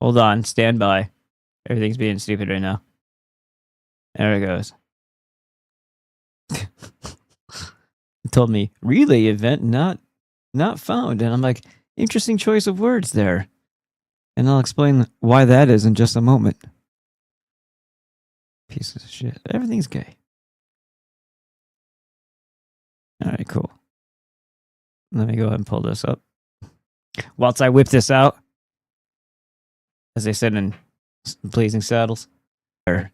Hold on, stand by. Everything's being stupid right now. There it goes. It told me relay event not found, and I'm like, interesting choice of words there. And I'll explain why that is in just a moment. Pieces of shit. Everything's gay. All right, cool. Let me go ahead and pull this up. Whilst I whip this out, as they said in Blazing Saddles. And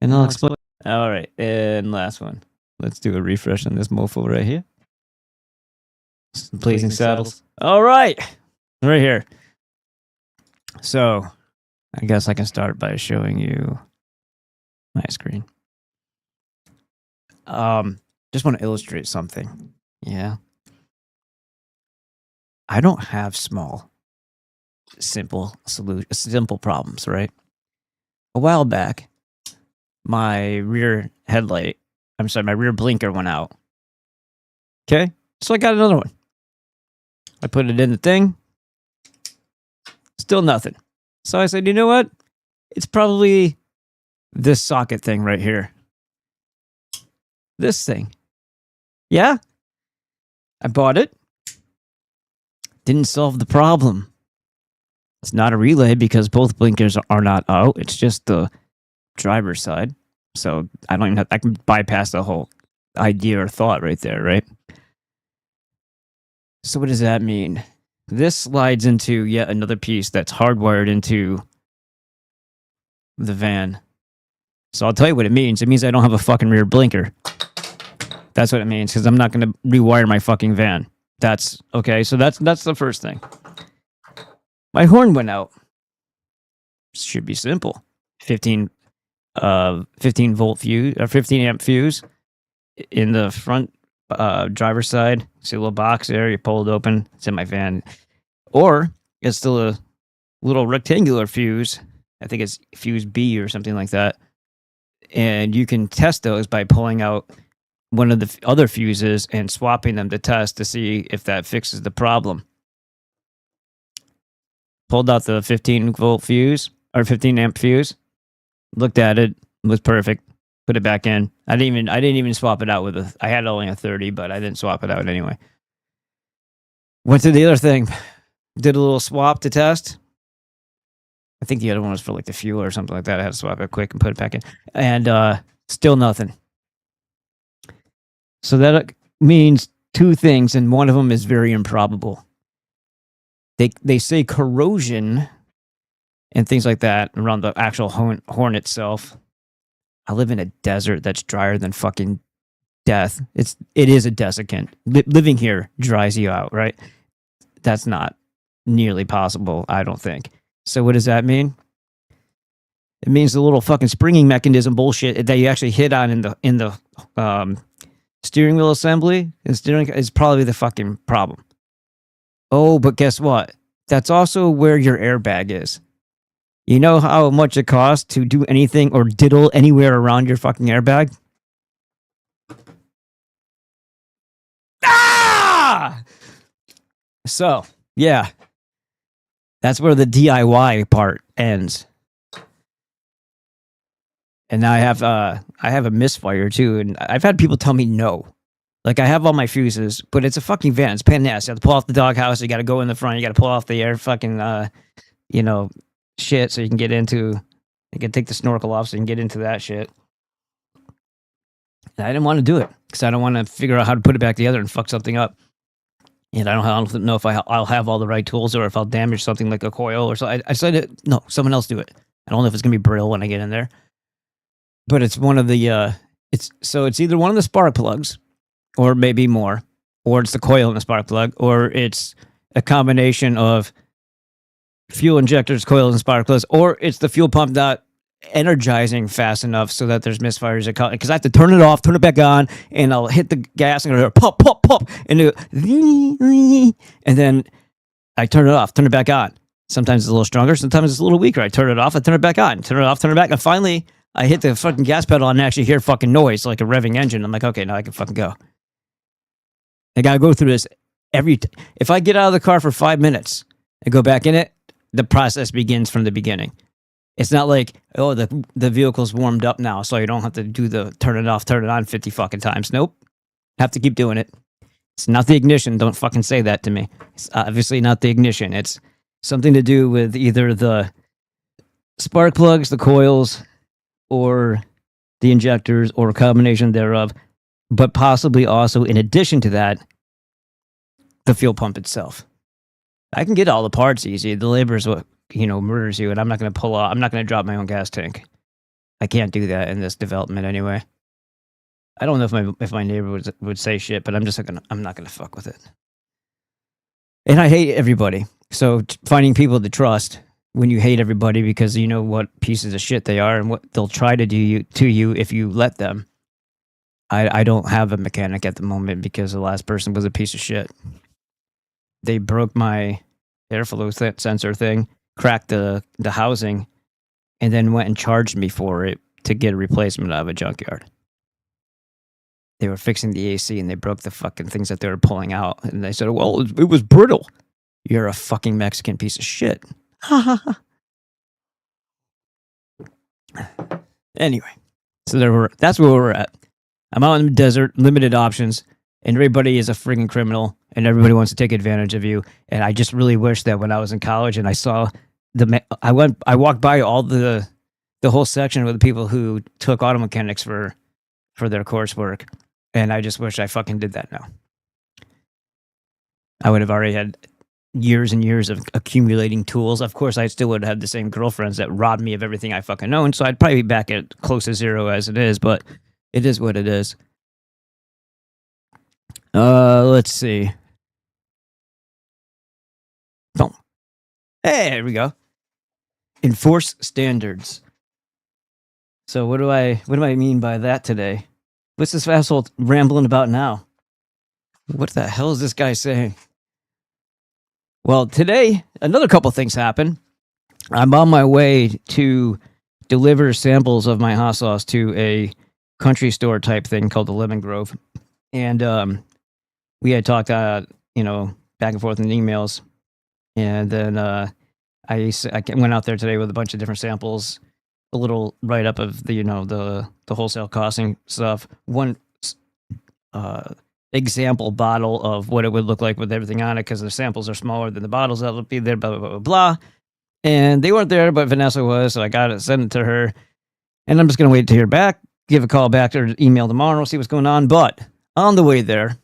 I'll explain. All right, and last one. Let's do a refresh on this mofo right here. Blazing Saddles. All right, right here. So, I guess I can start by showing you my screen. Just want to illustrate something. Yeah. I don't have small, simple problems, right? A while back, my rear blinker went out. Okay? So I got another one. I put it in the thing. Still nothing. So I said, you know what? It's probably this socket thing right here. This thing. Yeah? I bought it. Didn't solve the problem. It's not a relay because both blinkers are not out. It's just the driver's side. So I can bypass the whole idea or thought right there, right? So what does that mean? This slides into yet another piece that's hardwired into the van. So I'll tell you what it means. It means I don't have a fucking rear blinker. That's what it means, because I'm not going to rewire my fucking van. That's okay. So that's the first thing. My horn went out. Should be simple. 15 volt fuse or 15 amp fuse in the front driver's side. See a little box there. You pull it open. It's in my van. Or it's still a little rectangular fuse. I think it's fuse B or something like that. And you can test those by pulling out one of the other fuses and swapping them to test to see if that fixes the problem. Pulled out the 15 volt fuse or 15 amp fuse. Looked at it. It was perfect. Put it back in. I didn't even swap it out with I had only a 30, but I didn't swap it out anyway. Went to the other thing. Did a little swap to test. I think the other one was for like the fuel or something like that. I had to swap it quick and put it back in. And still nothing. So that means two things, and one of them is very improbable. They say corrosion and things like that around the actual horn itself. I live in a desert that's drier than fucking death. It is a desiccant. Living here dries you out, right? That's not nearly possible, I don't think. So what does that mean? It means the little fucking springing mechanism bullshit that you actually hit on in the steering wheel assembly is probably the fucking problem. Oh, but guess what? That's also where your airbag is. You know how much it costs to do anything or diddle anywhere around your fucking airbag? Ah! So, yeah. That's where the DIY part ends. And now I have a misfire too, and I've had people tell me no. Like, I have all my fuses, but it's a fucking van. It's a pain in the ass. You have to pull off the doghouse. You got to go in the front. You got to pull off the air fucking, shit so you can get into... You can take the snorkel off so you can get into that shit. And I didn't want to do it because I don't want to figure out how to put it back together and fuck something up. And I don't know if I'll have all the right tools or if I'll damage something like a coil or so. I said, no, someone else do it. I don't know if it's going to be brittle when I get in there. But it's one of the... It's either one of the spark plugs, or maybe more, or it's the coil in the spark plug, or it's a combination of fuel injectors, coils, and spark plugs, or it's the fuel pump not energizing fast enough so that there's misfires. Because I have to turn it off, turn it back on, and I'll hit the gas and go pop, pop, pop, and then I turn it off, turn it back on. Sometimes it's a little stronger, sometimes it's a little weaker. I turn it off, I turn it back on, turn it off, turn it back, and finally I hit the fucking gas pedal and actually hear fucking noise like a revving engine. I'm like, okay, now I can fucking go. I gotta go through this if I get out of the car for 5 minutes and go back in it, the process begins from the beginning. It's not like, oh, the vehicle's warmed up now, so you don't have to do the turn it off, turn it on 50 fucking times. Nope. Have to keep doing it. It's not the ignition. Don't fucking say that to me. It's obviously not the ignition. It's something to do with either the spark plugs, the coils, or the injectors, or a combination thereof. But possibly also, in addition to that, the fuel pump itself. I can get all the parts easy. The labor is what, murders you, and I'm not going to pull out. I'm not going to drop my own gas tank. I can't do that in this development anyway. I don't know if my neighbor would say shit, but I'm not gonna fuck with it. And I hate everybody. So finding people to trust when you hate everybody because you know what pieces of shit they are and what they'll try to do to you if you let them. I don't have a mechanic at the moment because the last person was a piece of shit. They broke my airflow sensor thing, cracked the housing, and then went and charged me for it to get a replacement out of a junkyard. They were fixing the AC and they broke the fucking things that they were pulling out. And they said, well, it was brittle. You're a fucking Mexican piece of shit. Anyway, so that's where we're at. I'm out in the desert, limited options, and everybody is a friggin' criminal, and everybody wants to take advantage of you. And I just really wish that when I was in college and I saw I walked by all the whole section with the people who took auto mechanics for their coursework. And I just wish I fucking did that now. I would have already had years and years of accumulating tools. Of course, I still would have had the same girlfriends that robbed me of everything I fucking own. So I'd probably be back at close to zero as it is, but it is what it is. Let's see. Boom. Hey, here we go. Enforce standards. So what do I mean by that today? What's this asshole rambling about now? What the hell is this guy saying? Well, today, another couple things happened. I'm on my way to deliver samples of my hot sauce to a country store type thing called the Lemon Grove. And we had talked, back and forth in emails. And then I went out there today with a bunch of different samples. A little write-up of the wholesale costing stuff. One example bottle of what it would look like with everything on it, because the samples are smaller than the bottles that will be there, blah, blah, blah, blah, blah. And they weren't there, but Vanessa was, so I got it, sent it to her. And I'm just going to wait to hear back, give a call back or email tomorrow, see what's going on. But on the way there,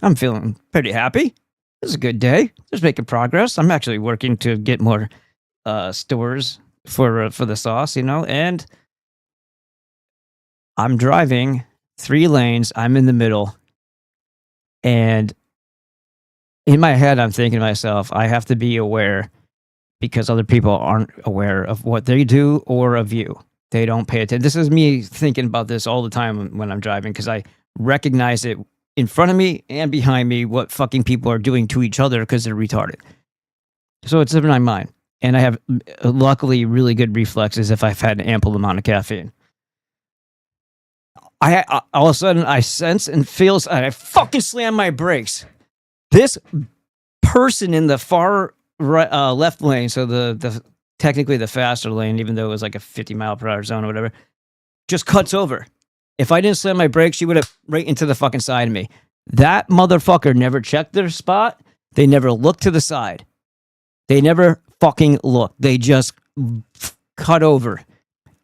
I'm feeling pretty happy. This is a good day. Just making progress. I'm actually working to get more stores for the sauce, and I'm driving 3 lanes. I'm in the middle, and in my head, I'm thinking to myself, I have to be aware because other people aren't aware of what they do or of you. They don't pay attention. This is me thinking about this all the time when I'm driving because I recognize it in front of me and behind me what fucking people are doing to each other because they're retarded. So it's in my mind. And I have, luckily, really good reflexes if I've had an ample amount of caffeine. I all of a sudden, I sense and feels, and I fucking slam my brakes. This person in the far right, left lane, so the technically the faster lane, even though it was like a 50-mile-per-hour zone or whatever, just cuts over. If I didn't slam my brakes, she would have right into the fucking side of me. That motherfucker never checked their spot. They never looked to the side. They never fucking look. They just cut over.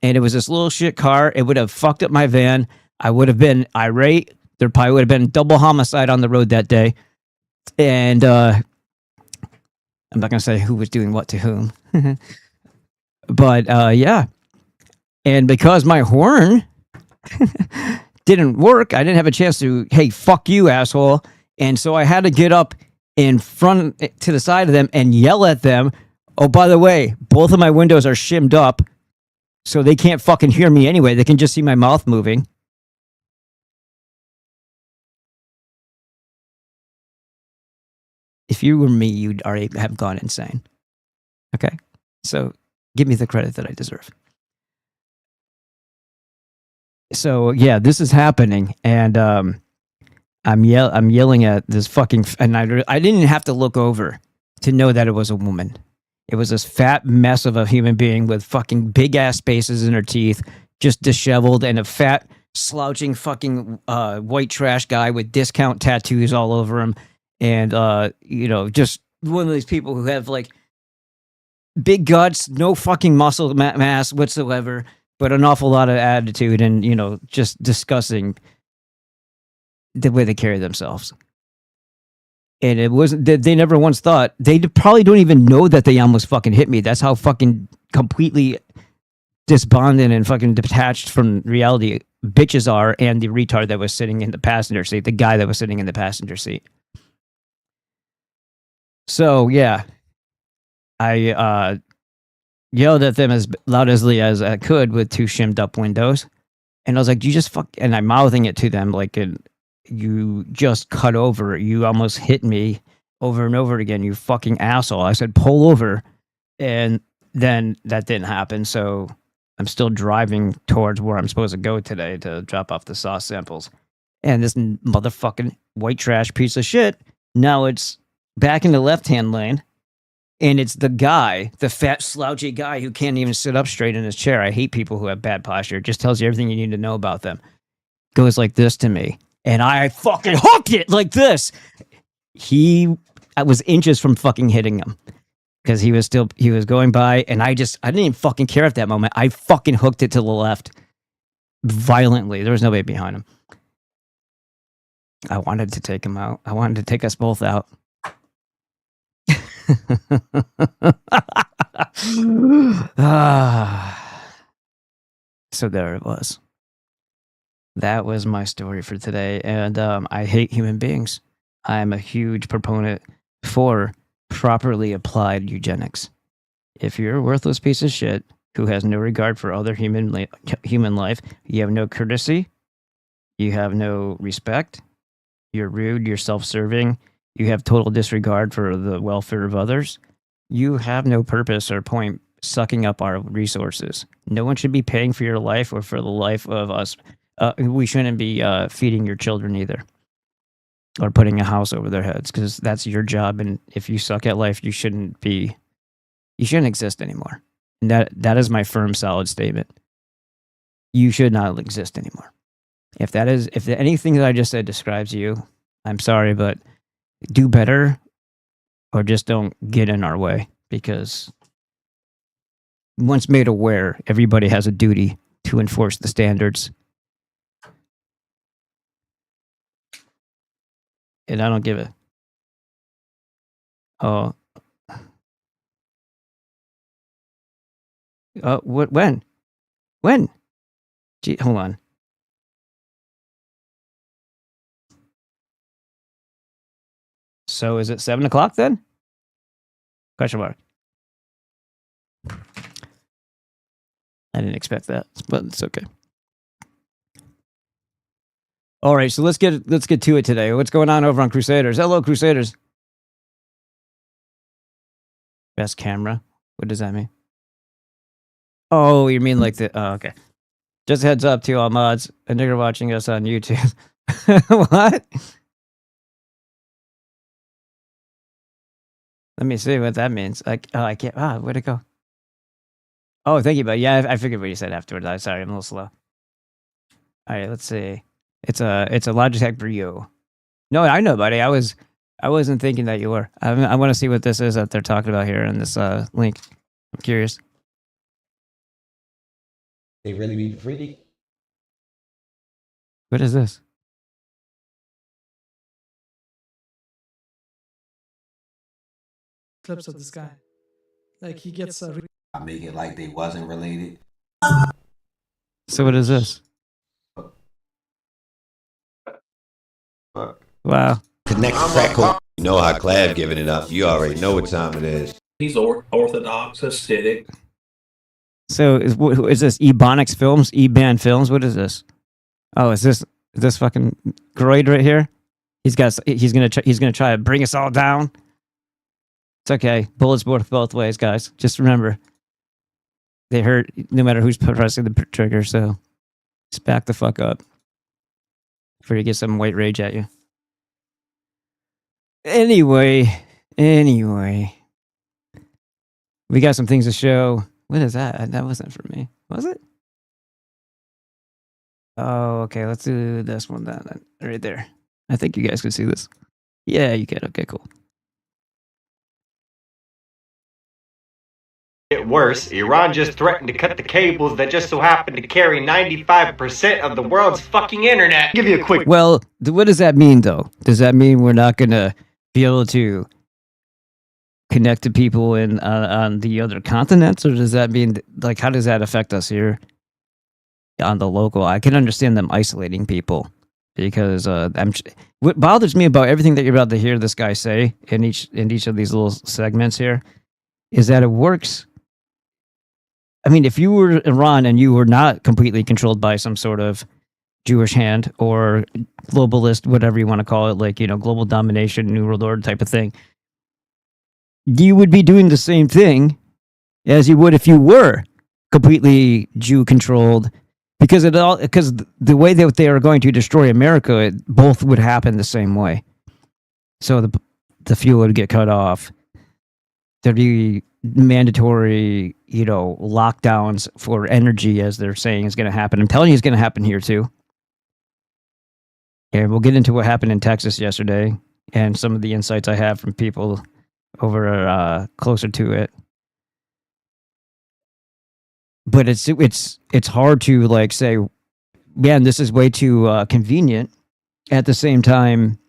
And it was this little shit car. It would have fucked up my van. I would have been irate. There probably would have been double homicide on the road that day. And I'm not going to say who was doing what to whom. But yeah. And because my horn didn't work, I didn't have a chance to, hey, fuck you, asshole. And so I had to get up in front to the side of them and yell at them. Oh, by the way, both of my windows are shimmed up, so they can't fucking hear me anyway. They can just see my mouth moving. If you were me, you'd already have gone insane. Okay? So give me the credit that I deserve. So, yeah, this is happening, and I'm yelling at this fucking... And I didn't have to look over to know that it was a woman. It was this fat mess of a human being with fucking big ass spaces in her teeth, just disheveled, and a fat, slouching fucking white trash guy with discount tattoos all over him. And, just one of these people who have like big guts, no fucking muscle mass whatsoever, but an awful lot of attitude and, just disgusting the way they carry themselves. And it wasn't, they never once thought, they probably don't even know that they almost fucking hit me. That's how fucking completely despondent and fucking detached from reality bitches are, and the retard that was sitting in the passenger seat, the guy that was sitting in the passenger seat. So, yeah, I yelled at them as loudly as I could with two shimmed up windows. And I was like, you just fuck, and I'm mouthing it to them like, you just cut over. You almost hit me over and over again, you fucking asshole. I said, pull over. And then that didn't happen. So I'm still driving towards where I'm supposed to go today to drop off the sauce samples. And this motherfucking white trash piece of shit, now it's back in the left-hand lane. And it's the guy, the fat, slouchy guy who can't even sit up straight in his chair. I hate people who have bad posture. It just tells you everything you need to know about them. Goes like this to me. And I fucking hooked it like this. I was inches from fucking hitting him. Because he was going by. And I didn't even fucking care at that moment. I fucking hooked it to the left. Violently. There was nobody behind him. I wanted to take him out. I wanted to take us both out. So there it was. That was my story for today. And I hate human beings. I'm a huge proponent for properly applied eugenics. If you're a worthless piece of shit who has no regard for other human life, you have no courtesy, you have no respect, you're rude, you're self-serving, you have total disregard for the welfare of others, you have no purpose or point sucking up our resources. No one should be paying for your life or for the life of us. We shouldn't be feeding your children either, or putting a house over their heads, because that's your job. And if you suck at life, you shouldn't exist anymore. And that is my firm, solid statement. You should not exist anymore. If anything that I just said describes you, I'm sorry, but do better, or just don't get in our way, because once made aware, everybody has a duty to enforce the standards. And I don't give it. Oh. What? When? Gee, hold on. So is it 7 o'clock then? Question mark. I didn't expect that, but it's okay. All right, so let's get to it today. What's going on over on Crusaders? Hello, Crusaders. Best camera. What does that mean? Oh, you mean like the? Oh, okay. Just a heads up to all mods. I know you're watching us on YouTube. What? Let me see what that means. I can't. Where'd it go? Oh, thank you, buddy. Yeah, I figured what you said afterwards. I'm sorry, I'm a little slow. All right, let's see. It's a Logitech Brio. No, I know, buddy. I wasn't thinking that you were. I want to see what this is that they're talking about here in this link. I'm curious. They really be pretty. What is this? Clips of this guy. Like he gets a. I make it like they wasn't related. So what is this? Wow. Connect crack. You know how Clav giving it up. You already know what time it is. He's Orthodox, aesthetic. So is this Ebonics Films? E-Band Films? What is this? Oh, is this fucking Groyd right here? He's gonna try to bring us all down. It's okay. Bullets work both ways, guys. Just remember, they hurt no matter who's pressing the trigger. So just back the fuck up before you get some white rage at you. Anyway. We got some things to show. What is that? That wasn't for me. Was it? Oh, okay. Let's do this one then. Right there. I think you guys can see this. Yeah, you can. Okay, cool. Get worse, Iran just threatened to cut the cables that just so happen to carry 95% of the world's fucking internet. Give you a quick. Well, what does that mean, though? Does that mean we're not going to be able to connect to people in on the other continents, or does that mean, like, how does that affect us here on the local? I can understand them isolating people because what bothers me about everything that you're about to hear this guy say in each of these little segments here is that it works. I mean, if you were Iran and you were not completely controlled by some sort of Jewish hand or globalist, whatever you want to call it, like, global domination, New World Order type of thing, you would be doing the same thing as you would if you were completely Jew controlled, because the way that they are going to destroy America, both would happen the same way. So the fuel would get cut off. There'd be mandatory, lockdowns for energy, as they're saying is going to happen. I'm telling you, it's going to happen here too. And we'll get into what happened in Texas yesterday and some of the insights I have from people over closer to it. But it's hard to like say, man, this is way too convenient. At the same time,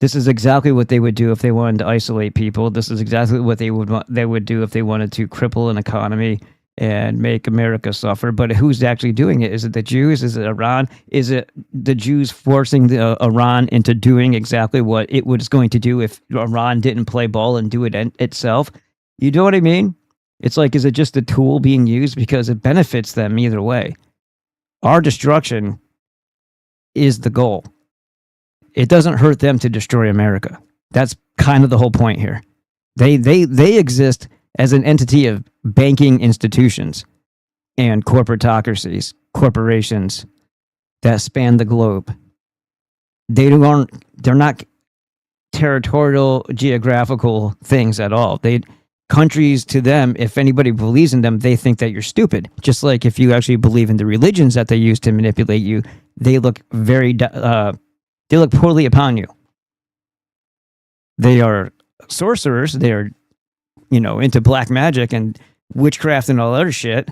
this is exactly what they would do if they wanted to isolate people. This is exactly what they would do if they wanted to cripple an economy and make America suffer. But who's actually doing it? Is it the Jews? Is it Iran? Is it the Jews forcing Iran into doing exactly what it was going to do if Iran didn't play ball and do it itself? You know what I mean? It's like, is it just a tool being used because it benefits them either way? Our destruction is the goal. It doesn't hurt them to destroy America. That's kind of the whole point here. They exist as an entity of banking institutions and corporatocracies, corporations that span the globe. They're not territorial, geographical things at all. Countries to them, if anybody believes in them, they think that you're stupid. Just like if you actually believe in the religions that they use to manipulate you, they look they look poorly upon you. They are sorcerers. They are, into black magic and witchcraft and all other shit.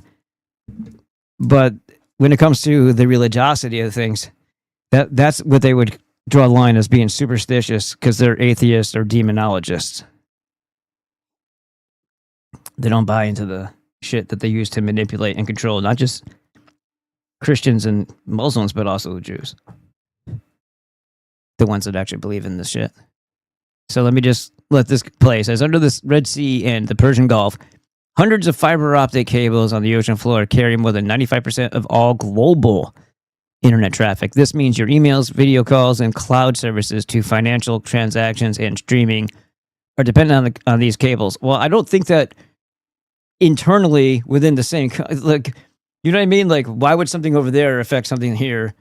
But when it comes to the religiosity of things, that's what they would draw a line as being superstitious, because they're atheists or demonologists. They don't buy into the shit that they use to manipulate and control not just Christians and Muslims, but also the Jews. The ones that actually believe in this shit. So let me just let this play. It says, under the Red Sea and the Persian Gulf, hundreds of fiber optic cables on the ocean floor carry more than 95% of all global internet traffic. This means your emails, video calls, and cloud services to financial transactions and streaming are dependent on these cables. Well, I don't think that internally within the same, like, you know what I mean? Like, why would something over there affect something here?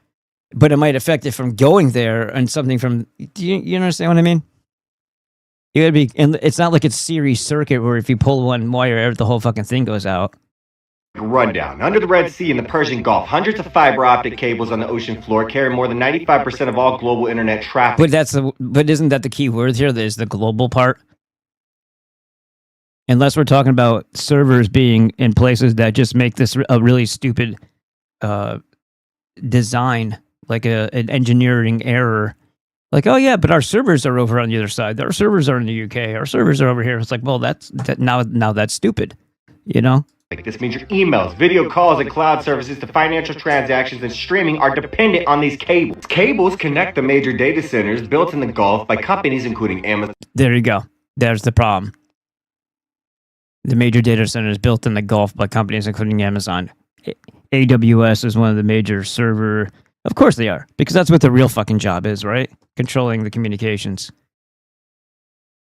But it might affect it from going there and something from. Do you understand what I mean? You gotta be, and it's not like it's series circuit where if you pull one wire, the whole fucking thing goes out. Rundown. Under the Red Sea and the Persian Gulf, hundreds of fiber optic cables on the ocean floor carry more than 95% of all global internet traffic. But isn't that the key word here? There's the global part. Unless we're talking about servers being in places that just make this a really stupid design, like an engineering error. Like, oh yeah, but our servers are over on the other side. Our servers are in the UK. Our servers are over here. It's like, well, now that's stupid, This means your emails, video calls, and cloud services to financial transactions and streaming are dependent on these cables. Cables connect the major data centers built in the Gulf by companies including Amazon. There you go. There's the problem. The major data centers built in the Gulf by companies including Amazon. AWS is one of the major server. Of course they are, because that's what the real fucking job is, right? Controlling the communications.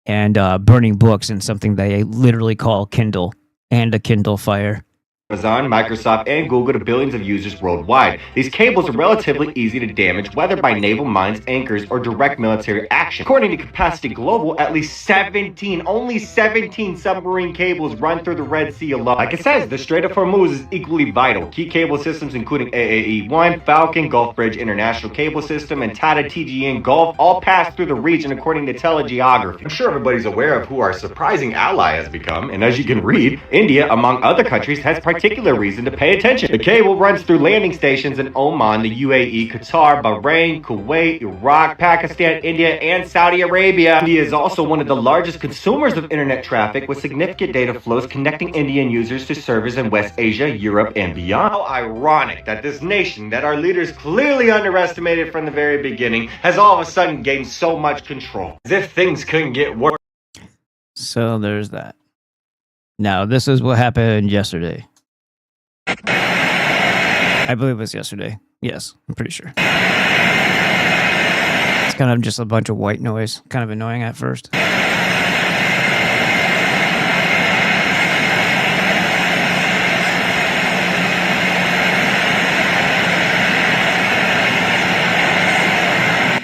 And burning books in something they literally call Kindle and a Kindle Fire. Amazon, Microsoft, and Google to billions of users worldwide. These cables are relatively easy to damage, whether by naval mines, anchors, or direct military action. According to Capacity Global, at least 17, only 17 submarine cables run through the Red Sea alone. Like it says, the Strait of Hormuz is equally vital. Key cable systems including AAE-1, Falcon, Gulf Bridge International Cable System, and Tata TGN Gulf all pass through the region according to telegeography. I'm sure everybody's aware of who our surprising ally has become, and as you can read, India, among other countries, has particular reason to pay attention. The cable runs through landing stations in Oman, the UAE, Qatar, Bahrain, Kuwait, Iraq, Pakistan, India, and Saudi Arabia. India is also one of the largest consumers of internet traffic, with significant data flows connecting Indian users to servers in West Asia, Europe, and beyond. How ironic that this nation that our leaders clearly underestimated from the very beginning has all of a sudden gained so much control. As if things couldn't get worse. So there's that. Now, this is what happened yesterday. I believe it was yesterday. Yes, I'm pretty sure. It's kind of just a bunch of white noise. Kind of annoying at first.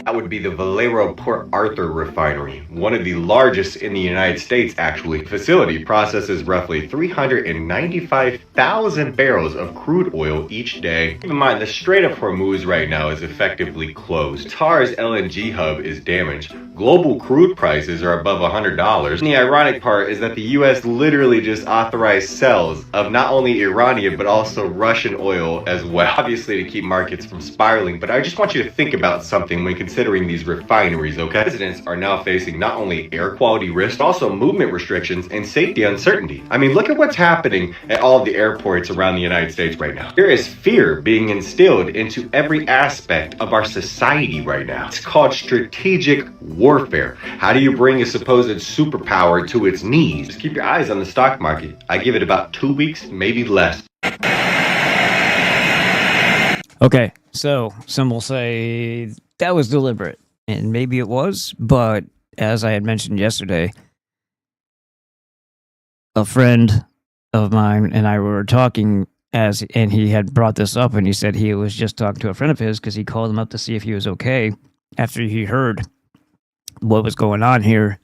That would be the Valero Port Arthur refinery, one of the largest in the United States, actually. The facility processes roughly 395,000 barrels of crude oil each day. Keep in mind, the Strait of Hormuz right now is effectively closed. Qatar's LNG hub is damaged. Global crude prices are above $100. And the ironic part is that the US literally just authorized sales of not only Iranian but also Russian oil as well. Obviously to keep markets from spiraling, but I just want you to think about something when considering these refineries, okay? Residents are now facing not only air quality risks, but also movement restrictions and safety uncertainty. I mean, look at what's happening at all of the airports around the United States right now. There is fear being instilled into every aspect of our society right now. It's called strategic warfare. How do you bring a supposed superpower to its knees? Just keep your eyes on the stock market. I give it about 2 weeks, maybe less. Okay, so some will say that was deliberate, and maybe it was, but as I had mentioned yesterday, a friend of mine and I were talking and he had brought this up, and he said he was just talking to a friend of his because he called him up to see if he was okay after he heard what was going on here.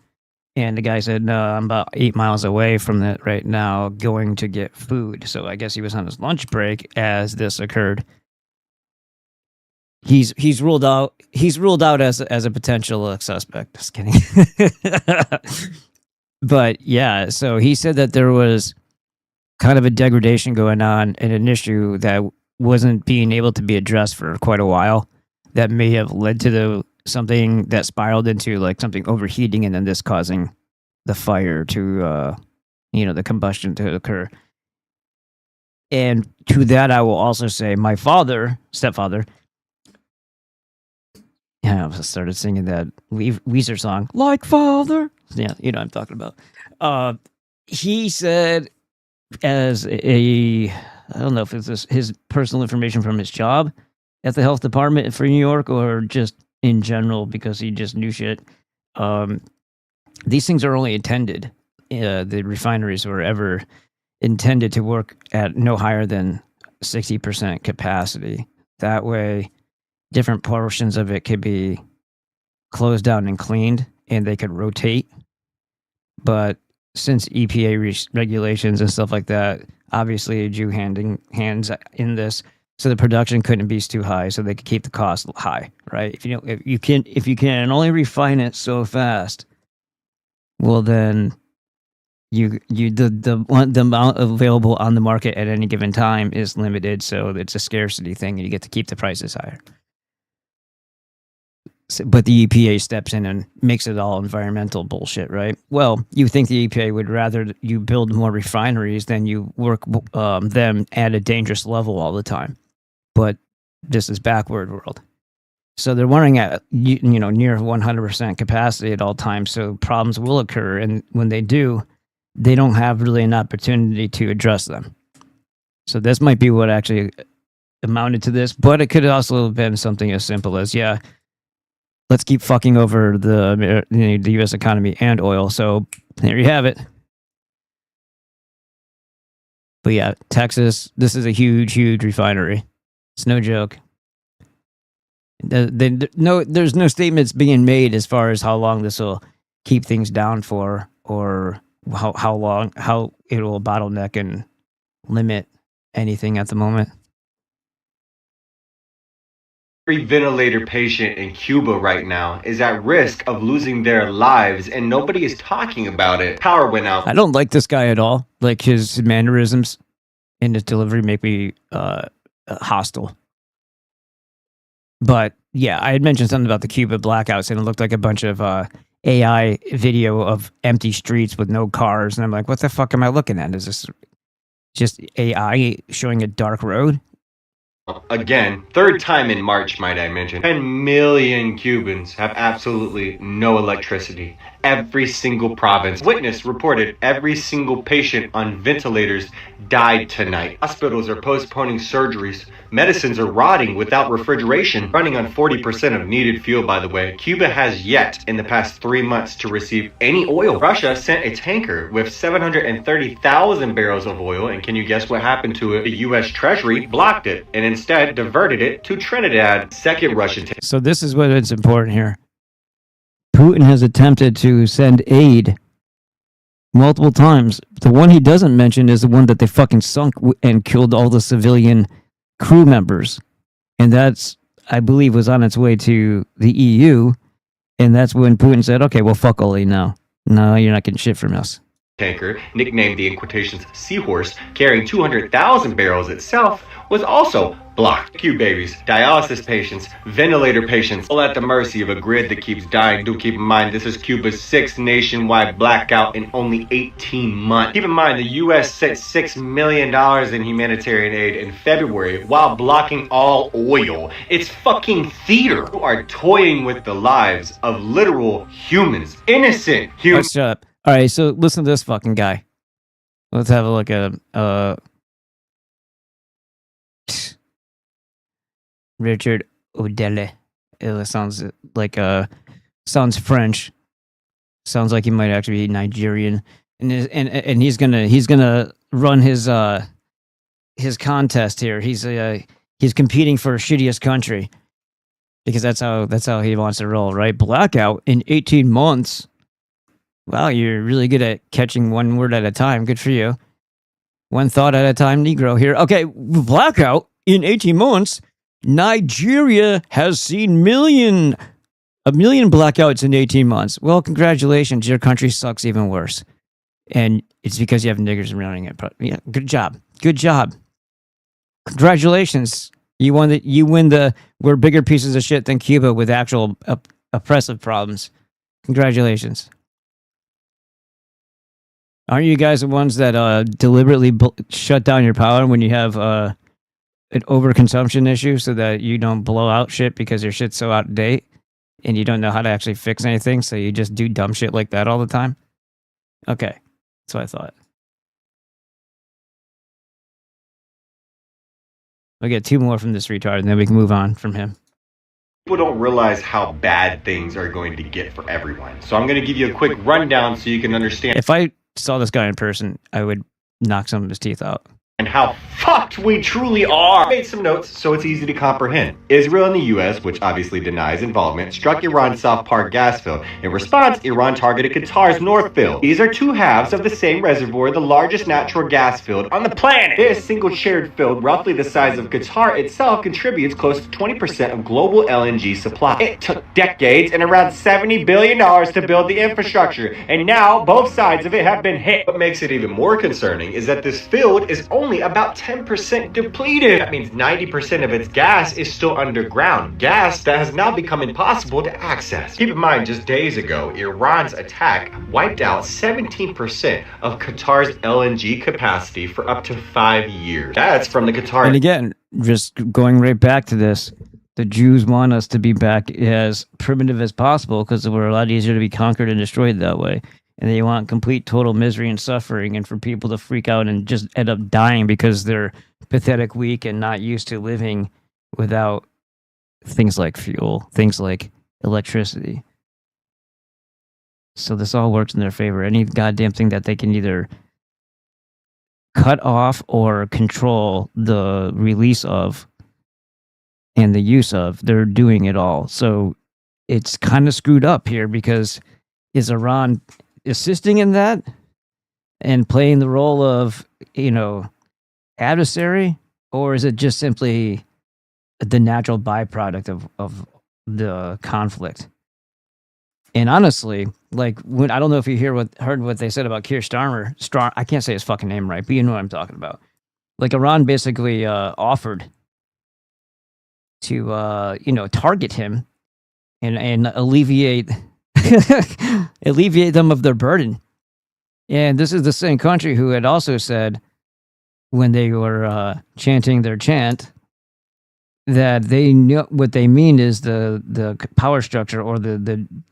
And the guy said, no, I'm about 8 miles away from that right now going to get food. So I guess he was on his lunch break as this occurred. He's ruled out as a potential suspect. Just kidding. But yeah, so he said that there was kind of a degradation going on and an issue that wasn't being able to be addressed for quite a while that may have led to something that spiraled into like something overheating and then this causing the fire to the combustion to occur. And to that I will also say my stepfather, I started singing that Weezer song, like father. Yeah, you know what I'm talking about. He said, as I don't know if it's his personal information from his job at the health department for New York or just in general because he just knew shit. These things are only intended, the refineries were ever intended to work at no higher than 60% capacity. That way, different portions of it could be closed down and cleaned, and they could rotate. But since EPA regulations and stuff like that, obviously a Jew hands in this, so the production couldn't be too high, so they could keep the cost high, right? If you can only refine it so fast, well then the amount available on the market at any given time is limited, so it's a scarcity thing, and you get to keep the prices higher. But the EPA steps in and makes it all environmental bullshit, right? Well, you think the EPA would rather you build more refineries than you work them at a dangerous level all the time. But this is backward world. So they're running at near 100% capacity at all times, so problems will occur. And when they do, they don't have really an opportunity to address them. So this might be what actually amounted to this, but it could also have been something as simple as, let's keep fucking over the U.S. economy and oil. So there you have it. But yeah, Texas, this is a huge, huge refinery. It's no joke. There's no statements being made as far as how long this will keep things down for, or how it will bottleneck and limit anything at the moment. Every ventilator patient in Cuba right now is at risk of losing their lives, and nobody is talking about it. Power went out. I don't like this guy at all. Like his mannerisms and his delivery make me hostile. But yeah, I had mentioned something about the Cuba blackouts, and it looked like a bunch of AI video of empty streets with no cars, and I'm like, what the fuck am I looking at? Is this just AI showing a dark road? Again, third time in March, might I mention. 10 million Cubans have absolutely no electricity. Every single province. Witness reported every single patient on ventilators died tonight. Hospitals are postponing surgeries. Medicines are rotting without refrigeration, running on 40% of needed fuel, by the way. Cuba has yet, in the past 3 months, to receive any oil. Russia sent a tanker with 730,000 barrels of oil, and can you guess what happened to it? The U.S. Treasury blocked it, and instead diverted it to Trinidad. Second Russian tanker. So this is what is important here. Putin has attempted to send aid multiple times. The one he doesn't mention is the one that they fucking sunk and killed all the civilian crew members. And that's, I believe, was on its way to the EU. And that's when Putin said, okay, well, fuck all you now. No, you're not getting shit from us. Tanker, nicknamed the in quotations Seahorse, carrying 200,000 barrels itself, was also blocked. Q babies, dialysis patients, ventilator patients, all at the mercy of a grid that keeps dying. Do keep in mind, this is Cuba's 6th nationwide blackout in only 18 months. Keep in mind, the U.S. sent $6 million in humanitarian aid in February while blocking all oil. It's fucking theater. You are toying with the lives of literal humans. Innocent humans. Shut up. All right, so listen to this fucking guy. Let's have a look at him. Richard Odele. It sounds like sounds French. Sounds like he might actually be Nigerian. And he's gonna run his contest here. He's competing for shittiest country because that's how he wants to roll, right? Blackout in 18 months. Wow, you're really good at catching one word at a time. Good for you. One thought at a time, Negro here. Okay, blackout in 18 months. Nigeria has seen a million blackouts in 18 months. Well, congratulations. Your country sucks even worse. And it's because you have niggers running it. But yeah, good job. Good job. Congratulations. You win the we're bigger pieces of shit than Cuba with actual oppressive problems. Congratulations. Aren't you guys the ones that deliberately shut down your power when you have an overconsumption issue so that you don't blow out shit because your shit's so out of date and you don't know how to actually fix anything, so you just do dumb shit like that all the time? Okay, that's what I thought. We'll get 2 more from this retard and then we can move on from him. People don't realize how bad things are going to get for everyone. So I'm going to give you a quick rundown so you can understand. If I saw this guy in person, I would knock some of his teeth out. And how fucked we truly are. I made some notes so it's easy to comprehend. Israel and the U.S., which obviously denies involvement, struck Iran's South Park gas field. In response, Iran targeted Qatar's North field. These are 2 halves of the same reservoir, the largest natural gas field on the planet. This single shared field, roughly the size of Qatar itself, contributes close to 20% of global LNG supply. It took decades and around $70 billion to build the infrastructure, and now both sides of it have been hit. What makes it even more concerning is that this field is only about 10% depleted. That means 90% of its gas is still underground. Gas that has now become impossible to access. Keep in mind, just days ago, Iran's attack wiped out 17% of Qatar's LNG capacity for up to 5 years. That's from the Qatar. And again, just going right back to this, the Jews want us to be back as primitive as possible because we're a lot easier to be conquered and destroyed that way. And they want complete total misery and suffering, and for people to freak out and just end up dying because they're pathetic, weak, and not used to living without things like fuel, things like electricity. So this all works in their favor. Any goddamn thing that they can either cut off or control the release of and the use of. They're doing it all. So it's kind of screwed up here because is Iran assisting in that and playing the role of, adversary, or is it just simply the natural byproduct of the conflict? And honestly, like when I don't know if you heard what they said about Keir Starmer. I can't say his fucking name right, but you know what I'm talking about. Like Iran basically offered to target him and alleviate alleviate them of their burden. And this is the same country who had also said when they were chanting their chant that they knew what they mean is the power structure or the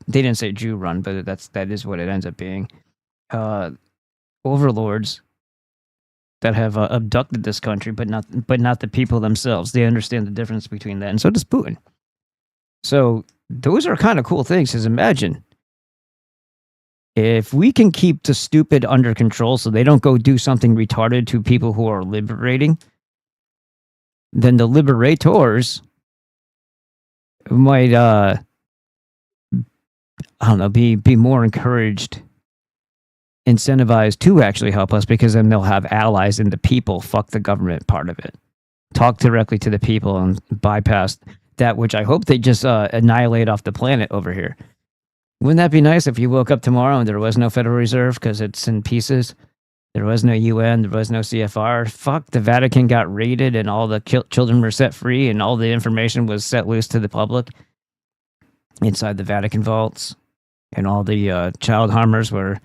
they didn't say Jew run, but that is what it ends up being. Overlords that have abducted this country, but not the people themselves. They understand the difference between that, and so does Putin. So those are kind of cool things. Because imagine if we can keep the stupid under control, so they don't go do something retarded to people who are liberating. Then the liberators might, I don't know, be more encouraged, incentivized to actually help us, because then they'll have allies in the people. Fuck the government part of it. Talk directly to the people and bypass that, which I hope they just annihilate off the planet over here. Wouldn't that be nice if you woke up tomorrow and there was no Federal Reserve because it's in pieces? There was no UN, there was no CFR. Fuck, the Vatican got raided and all the children were set free and all the information was set loose to the public inside the Vatican vaults. And all the child harmers were,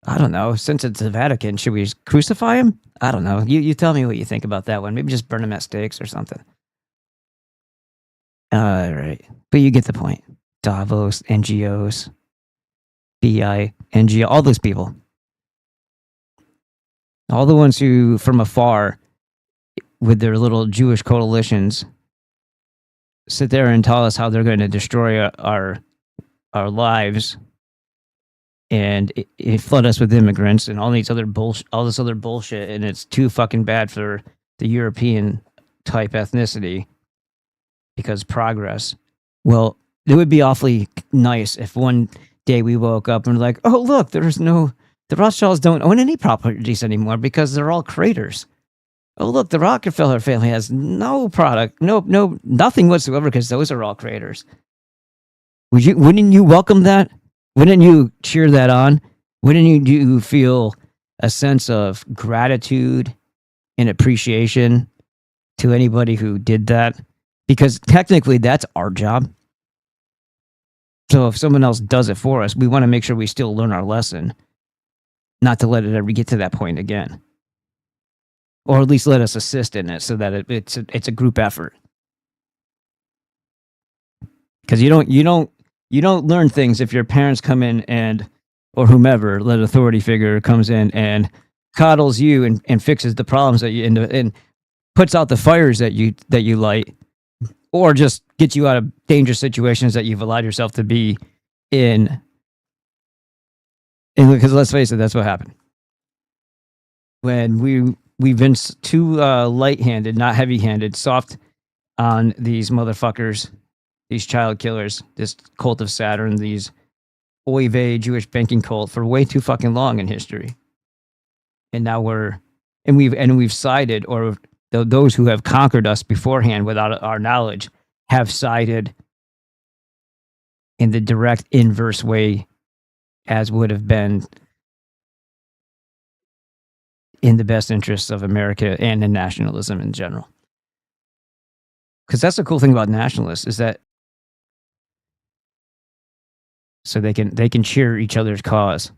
I don't know, since it's the Vatican, should we crucify him? I don't know. You tell me what you think about that one. Maybe just burn him at stakes or something. All right. But you get the point. Davos, NGOs, BI, NGO, all those people. All the ones who, from afar, with their little Jewish coalitions, sit there and tell us how they're going to destroy our lives and flood us with immigrants and all this other bullshit, and it's too fucking bad for the European type ethnicity because progress. Well, it would be awfully nice if one day we woke up and were like, oh look, the Rothschilds don't own any properties anymore because they're all craters. Oh, look, the Rockefeller family has no product, nothing whatsoever because those are all craters. Wouldn't you welcome that? Wouldn't you cheer that on? Wouldn't you feel a sense of gratitude and appreciation to anybody who did that? Because technically that's our job. So if someone else does it for us, we want to make sure we still learn our lesson. Not to let it ever get to that point again, or at least let us assist in it, so that it's a group effort. Because you don't learn things if your parents come in or whomever, the authority figure comes in and coddles you and fixes the problems that you and puts out the fires that you light, or just gets you out of dangerous situations that you've allowed yourself to be in. And because let's face it, that's what happened. When we've been too light-handed, not heavy-handed, soft on these motherfuckers, these child killers, this cult of Saturn, these oy vey Jewish banking cult for way too fucking long in history. And now we've sided, or those who have conquered us beforehand without our knowledge have sided in the direct inverse way, as would have been in the best interests of America and in nationalism in general. Because that's the cool thing about nationalists, is that so they can cheer each other's cause.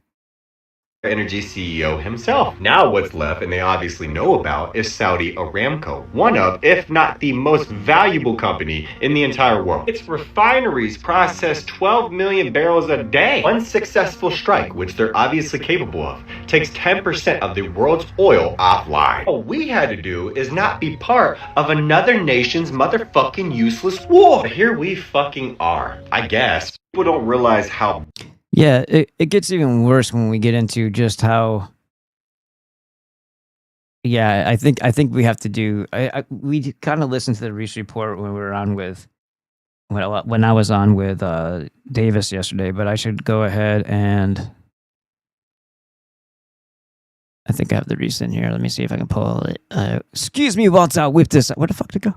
Energy CEO himself. Now what's left, and they obviously know about, is Saudi Aramco, one of, if not the most valuable company in the entire world. Its refineries process 12 million barrels a day. One successful strike, which they're obviously capable of, takes 10% of the world's oil offline. All we had to do is not be part of another nation's motherfucking useless war. But here we fucking are, I guess. People don't realize how... Yeah, it gets even worse when we get into just how Yeah, I think we have to do. We kind of listened to the Reese report when we were on with when I was on with Davis yesterday, but I should go ahead and I think I have the Reese in here. Let me see if I can pull it. Excuse me, while I whip this. Where the fuck did it go?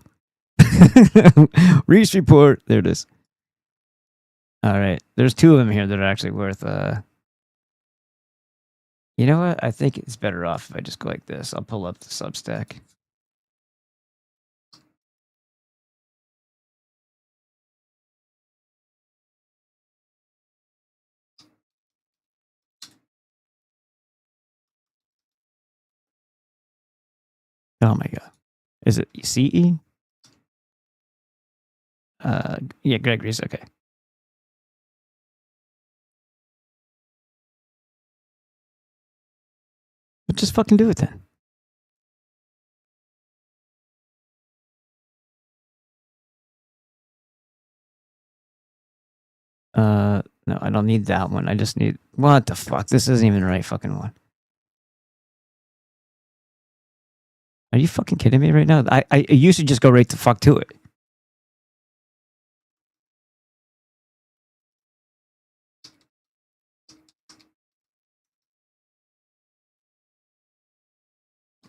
Reese report. There it is. All right, there's two of them here that are actually worth. You know what? I think it's better off if I just go like this. I'll pull up the Substack. Oh my god. Is it CE? Yeah, Gregory's okay. But just fucking do it then. No, I don't need that one. I just need what the fuck? This isn't even the right fucking one. Are you fucking kidding me right now? I used to just go right the fuck to it.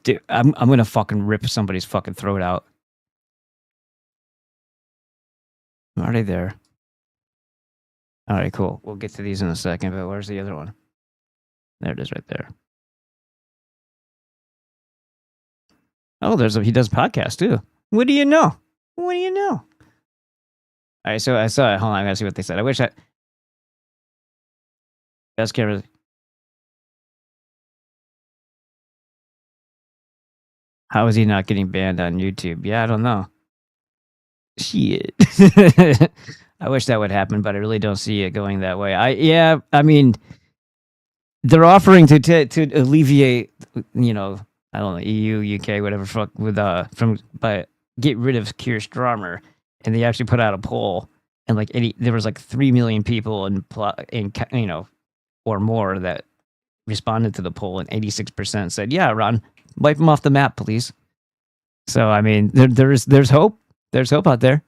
Dude, I'm gonna fucking rip somebody's fucking throat out. Are they there? All right, cool. We'll get to these in a second, but where's the other one? There it is right there. Oh, he does podcasts too. What do you know? What do you know? All right, so I saw it. Hold on, I gotta see what they said. I wish I. Best camera. How is he not getting banned on YouTube? Yeah, I don't know. Shit. I wish that would happen, but I really don't see it going that way. I mean, they're offering to alleviate, you know, I don't know, EU, UK, whatever fuck with but get rid of Keir Starmer, and they actually put out a poll, and like there was like 3 million people in you know, or more that responded to the poll, and 86% said, "Yeah, Ron, wipe them off the map, please." So I mean, there's hope. There's hope out there.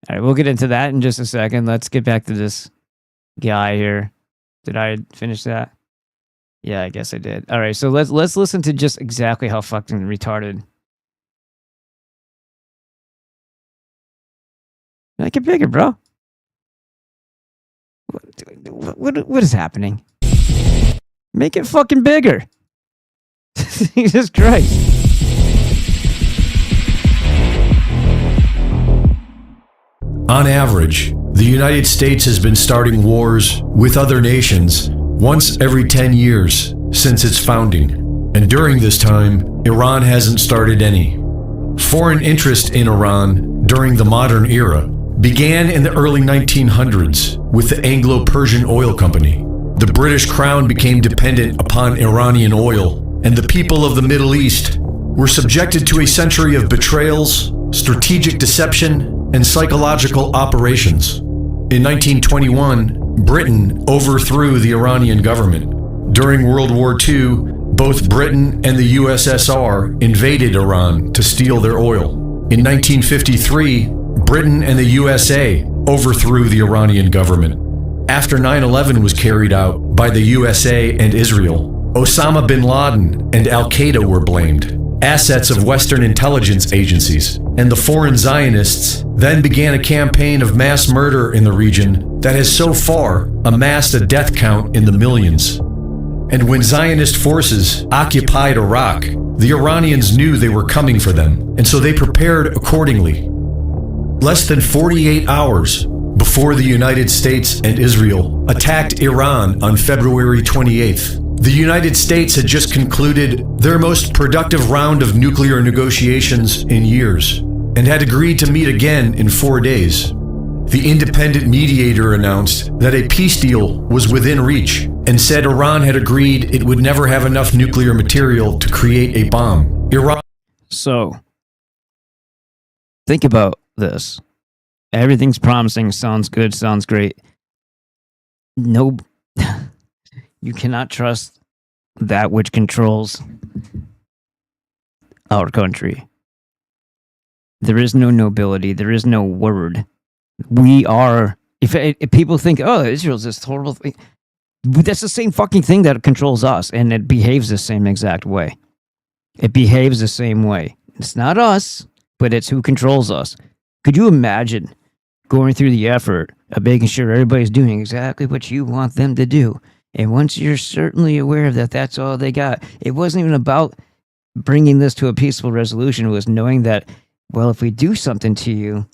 All right, we'll get into that in just a second. Let's get back to this guy here. Did I finish that? Yeah, I guess I did. All right, so let's listen to just exactly how fucking retarded. Make it bigger, bro. What is happening? Make it fucking bigger. Jesus Christ. On average, the United States has been starting wars with other nations once every 10 years since its founding. And during this time, Iran hasn't started any. Foreign interest in Iran during the modern era began in the early 1900s with the Anglo-Persian Oil Company. The British Crown became dependent upon Iranian oil, and the people of the Middle East were subjected to a century of betrayals, strategic deception, and psychological operations. In 1921, Britain overthrew the Iranian government. During World War II, both Britain and the USSR invaded Iran to steal their oil. In 1953, Britain and the USA overthrew the Iranian government. After 9/11 was carried out by the USA and Israel, Osama bin Laden and Al-Qaeda were blamed, assets of Western intelligence agencies, and the foreign Zionists then began a campaign of mass murder in the region that has so far amassed a death count in the millions. And when Zionist forces occupied Iraq, the Iranians knew they were coming for them, and so they prepared accordingly. Less than 48 hours before the United States and Israel attacked Iran on February 28th, the United States had just concluded their most productive round of nuclear negotiations in years and had agreed to meet again in 4 days. The independent mediator announced that a peace deal was within reach and said Iran had agreed it would never have enough nuclear material to create a bomb. Iran. So, think about this. Everything's promising, sounds good, sounds great. No, you cannot trust that which controls our country. There is no nobility. There is no word. We are. If people think, oh, Israel's this horrible thing, that's the same fucking thing that controls us, and it behaves the same exact way. It behaves the same way. It's not us, but it's who controls us. Could you imagine going through the effort of making sure everybody's doing exactly what you want them to do? And once you're certainly aware of that, that's all they got. It wasn't even about bringing this to a peaceful resolution. It was knowing that, well, if we do something to you,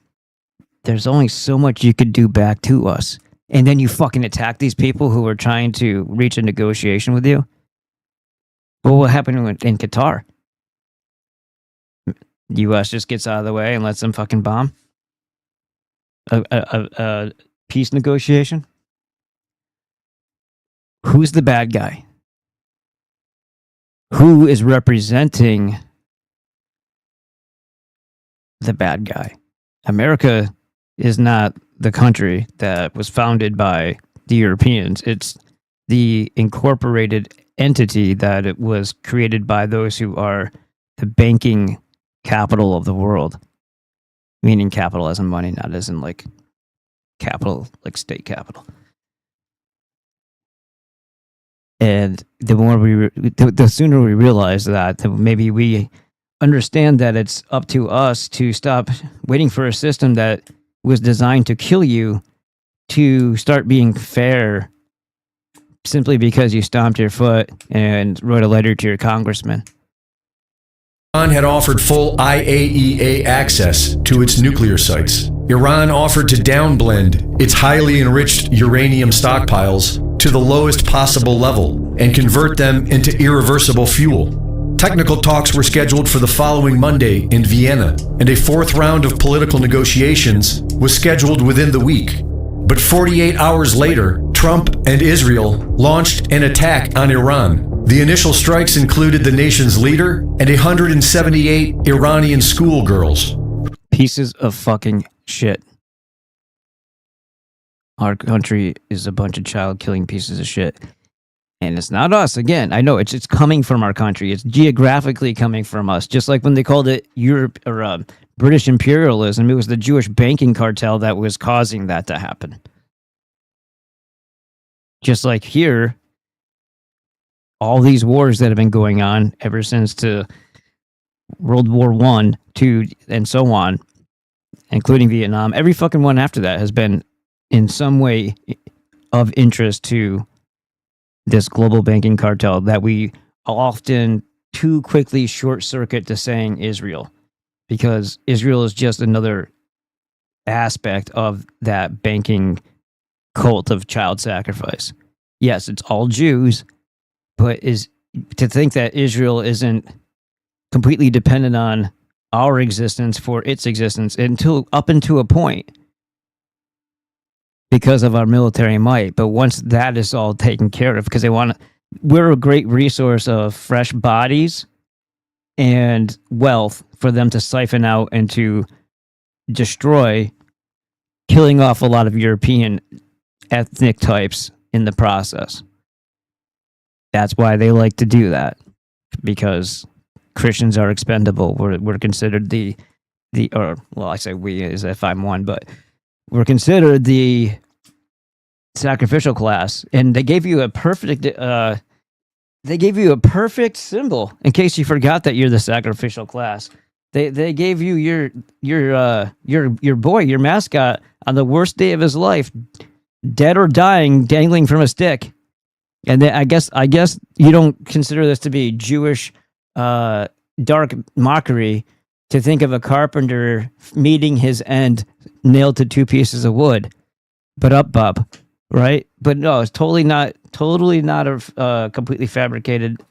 there's only so much you could do back to us. And then you fucking attack these people who are trying to reach a negotiation with you. Well, what happened in Qatar? The U.S. just gets out of the way and lets them fucking bomb a peace negotiation? Who's the bad guy? Who is representing the bad guy? America is not the country that was founded by the Europeans. It's the incorporated entity that it was created by those who are the banking capital of the world. Meaning capital as in money, not as in like capital, like state capital. And the more the sooner we realize that, the maybe we understand that it's up to us to stop waiting for a system that was designed to kill you to start being fair simply because you stomped your foot and wrote a letter to your congressman. Iran had offered full IAEA access to its nuclear sites. Iran offered to downblend its highly enriched uranium stockpiles to the lowest possible level and convert them into irreversible fuel. Technical talks were scheduled for the following Monday in Vienna, and a fourth round of political negotiations was scheduled within the week. But 48 hours later, Trump and Israel launched an attack on Iran. The initial strikes included the nation's leader and 178 Iranian schoolgirls. Pieces of fucking shit. Our country is a bunch of child-killing pieces of shit. And it's not us. Again, I know it's coming from our country. It's geographically coming from us. Just like when they called it Europe or British imperialism, it was the Jewish banking cartel that was causing that to happen. Just like here, all these wars that have been going on ever since to World War I, II, and so on, including Vietnam, every fucking one after that has been in some way of interest to this global banking cartel that we often too quickly short circuit to saying Israel, because Israel is just another aspect of that banking cult of child sacrifice. Yes, it's all Jews, but is to think that Israel isn't completely dependent on our existence for its existence up until a point because of our military might. But once that is all taken care of, because we're a great resource of fresh bodies and wealth for them to siphon out and to destroy, killing off a lot of European ethnic types in the process. That's why they like to do that, because Christians are expendable. We're considered I say we as if I'm one, but we're considered the sacrificial class, and they gave you a perfect symbol in case you forgot that you're the sacrificial class. They gave you your boy, your mascot, on the worst day of his life, dead or dying, dangling from a stick. And then I guess you don't consider this to be Jewish dark mockery to think of a carpenter meeting his end nailed to two pieces of wood. But up, bub, right? But no, it's totally not a completely fabricated,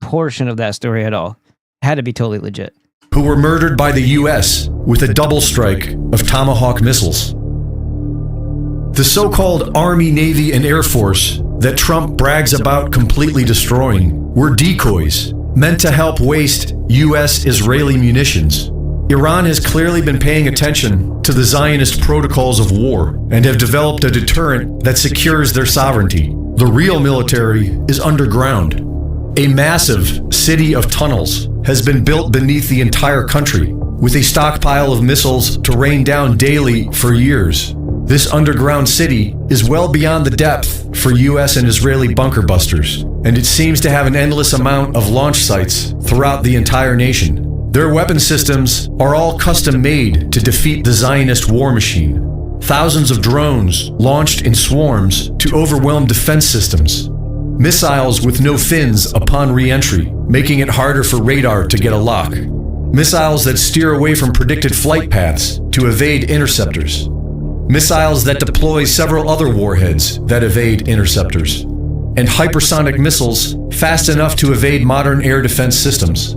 portion of that story at all. Had to be totally legit. Who were murdered by the U.S. with a double strike of Tomahawk missiles. The so-called Army, Navy, and Air Force that Trump brags about completely destroying were decoys meant to help waste U.S.-Israeli munitions. Iran has clearly been paying attention to the Zionist protocols of war and have developed a deterrent that secures their sovereignty. the real military is underground. A massive city of tunnels has been built beneath the entire country, with a stockpile of missiles to rain down daily for years. This underground city is well beyond the depth for US and Israeli bunker busters, and it seems to have an endless amount of launch sites throughout the entire nation. Their weapon systems are all custom made to defeat the Zionist war machine. Thousands of drones launched in swarms to overwhelm defense systems. Missiles with no fins upon re-entry, making it harder for radar to get a lock. Missiles that steer away from predicted flight paths to evade interceptors. Missiles that deploy several other warheads that evade interceptors. And hypersonic missiles fast enough to evade modern air defense systems.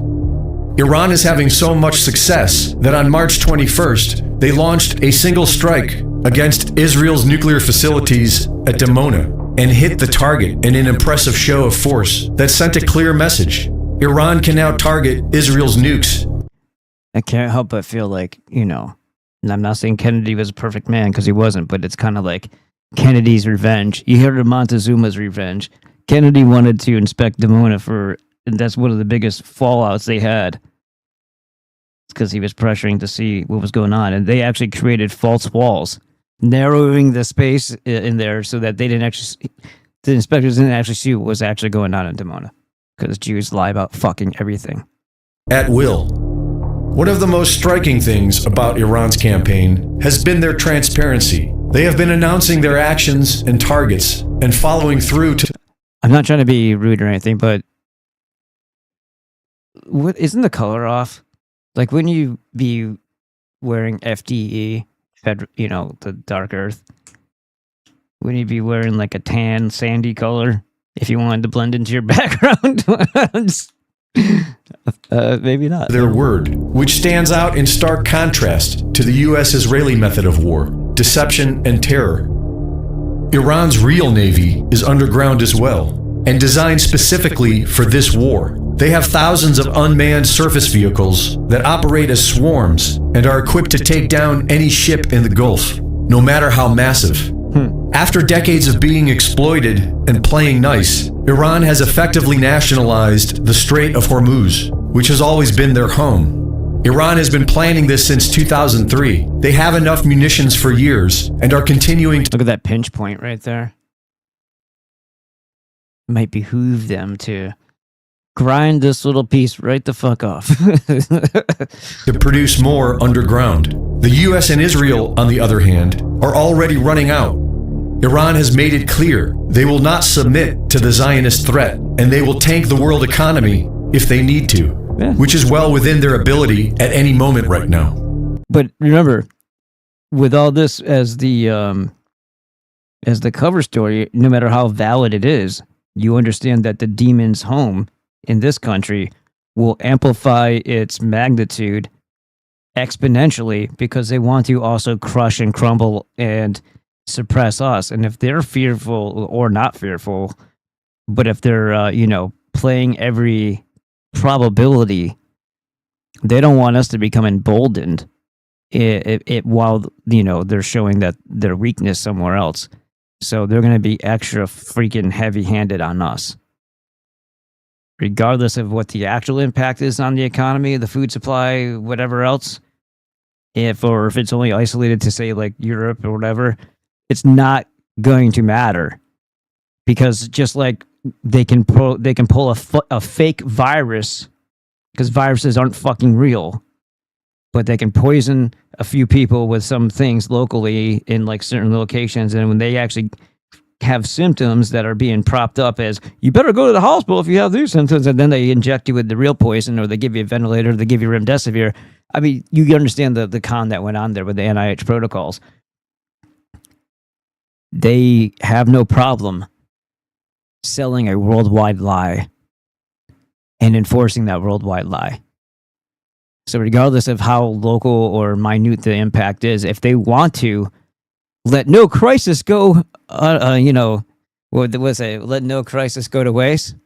Iran is having so much success that on March 21st, they launched a single strike against Israel's nuclear facilities at Dimona and hit the target in an impressive show of force that sent a clear message. Iran can now target Israel's nukes. I can't help but feel like, and I'm not saying Kennedy was a perfect man because he wasn't, but it's kind of like Kennedy's revenge. You heard of Montezuma's revenge. Kennedy wanted to inspect Dimona and that's one of the biggest fallouts they had. It's because he was pressuring to see what was going on. And they actually created false walls, narrowing the space in there so that the inspectors didn't actually see what was actually going on in Dimona. Because Jews lie about fucking everything. At will. One of the most striking things about Iran's campaign has been their transparency. They have been announcing their actions and targets and following through to... I'm not trying to be rude or anything, but what isn't the color off? Like, wouldn't you be wearing FDE, the dark earth? Wouldn't you be wearing like a tan, sandy color if you wanted to blend into your background? Maybe not. Their word, which stands out in stark contrast to the US-Israeli method of war, deception and terror. Iran's real navy is underground as well, and designed specifically for this war. They have thousands of unmanned surface vehicles that operate as swarms and are equipped to take down any ship in the Gulf, no matter how massive. After decades of being exploited and playing nice, Iran has effectively nationalized the Strait of Hormuz, which has always been their home. Iran has been planning this since 2003. They have enough munitions for years and are continuing to... Look at that pinch point right there. Might behoove them to grind this little piece right the fuck off. to produce more underground. The US and Israel, on the other hand, are already running out. Iran has made it clear they will not submit to the Zionist threat, and they will tank the world economy if they need to, which is well within their ability at any moment right now. But remember, with all this as the cover story, no matter how valid it is, you understand that the demon's home in this country will amplify its magnitude exponentially because they want to also crush and crumble and suppress us. And if they're fearful or not fearful, but if they're playing every probability, they don't want us to become emboldened while they're showing that their weakness somewhere else. So they're going to be extra freaking heavy-handed on us, regardless of what the actual impact is on the economy, the food supply, whatever else. If it's only isolated to say like Europe or whatever, it's not going to matter, because just like they can pull a fake virus, because viruses aren't fucking real, but they can poison a few people with some things locally in like certain locations, and when they actually have symptoms that are being propped up as you better go to the hospital if you have these symptoms, and then they inject you with the real poison, or they give you a ventilator, or they give you remdesivir. I mean, you understand the con that went on there with the NIH protocols. They have no problem selling a worldwide lie and enforcing that worldwide lie. So regardless of how local or minute the impact is, if they want to let no crisis go, let no crisis go to waste,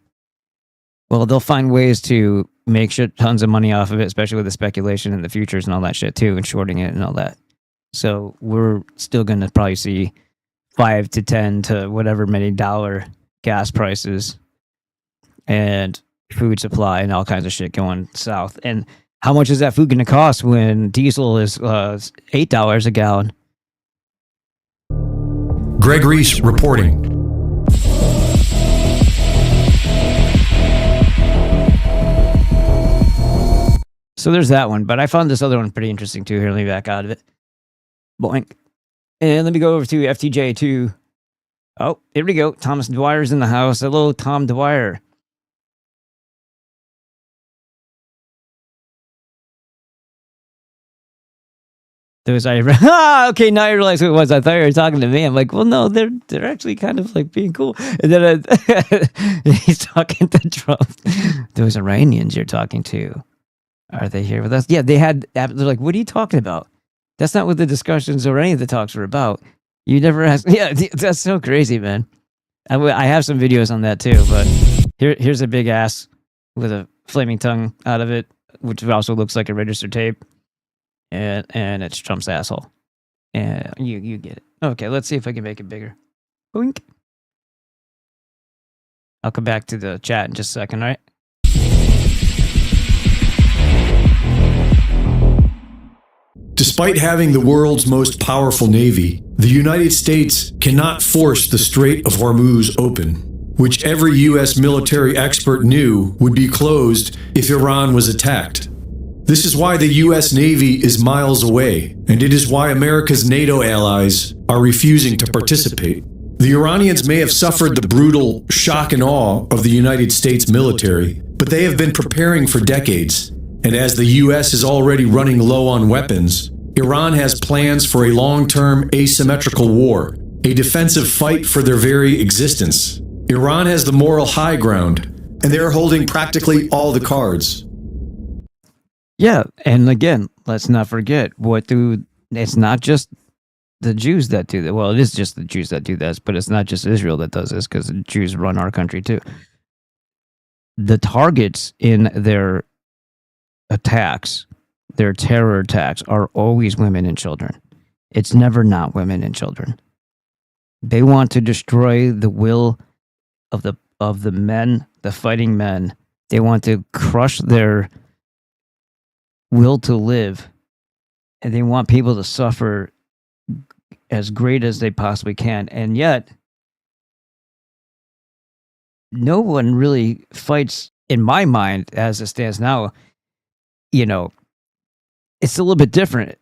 well, they'll find ways to make tons of money off of it, especially with the speculation and the futures and all that shit too, and shorting it and all that. So we're still going to probably see $5 to $10 to whatever many dollar gas prices and food supply and all kinds of shit going south. And how much is that food going to cost when diesel is $8 a gallon? Greg Reese reporting. So there's that one, but I found this other one pretty interesting too. Here, let me back out of it. Boink. And let me go over to FTJ2. Oh, here we go. Thomas Dwyer's in the house. Hello, Tom Dwyer. Those okay, now I realize who it was. I thought you were talking to me. I'm like, well, no, they're actually kind of like being cool. And then he's talking to Trump. Those Iranians you're talking to, are they here with us? Yeah, they're like, what are you talking about? That's not what the discussions or any of the talks were about. You never asked. Yeah, that's so crazy, man. I have some videos on that too, but here's a big ass with a flaming tongue out of it, which also looks like a registered tape. And it's Trump's asshole. And you get it. Okay, let's see if I can make it bigger. Boink. I'll come back to the chat in just a second, all right? Despite having the world's most powerful navy, the United States cannot force the Strait of Hormuz open, which every U.S. military expert knew would be closed if Iran was attacked. This is why the U.S. Navy is miles away, and it is why America's NATO allies are refusing to participate. The Iranians may have suffered the brutal shock and awe of the United States military, but they have been preparing for decades. And as the U.S. is already running low on weapons, Iran has plans for a long-term asymmetrical war, a defensive fight for their very existence. Iran has the moral high ground, and they're holding practically all the cards. Yeah, and again, let's not forget it's not just the Jews that do that. Well, it is just the Jews that do this, but it's not just Israel that does this because the Jews run our country too. The targets in their attacks, their terror attacks, are always women and children. It's never not women and children. They want to destroy the will of the men, the fighting men. They want to crush their will to live, and they want people to suffer as great as they possibly can. And yet, no one really fights, in my mind, as it stands now. You know, it's a little bit different.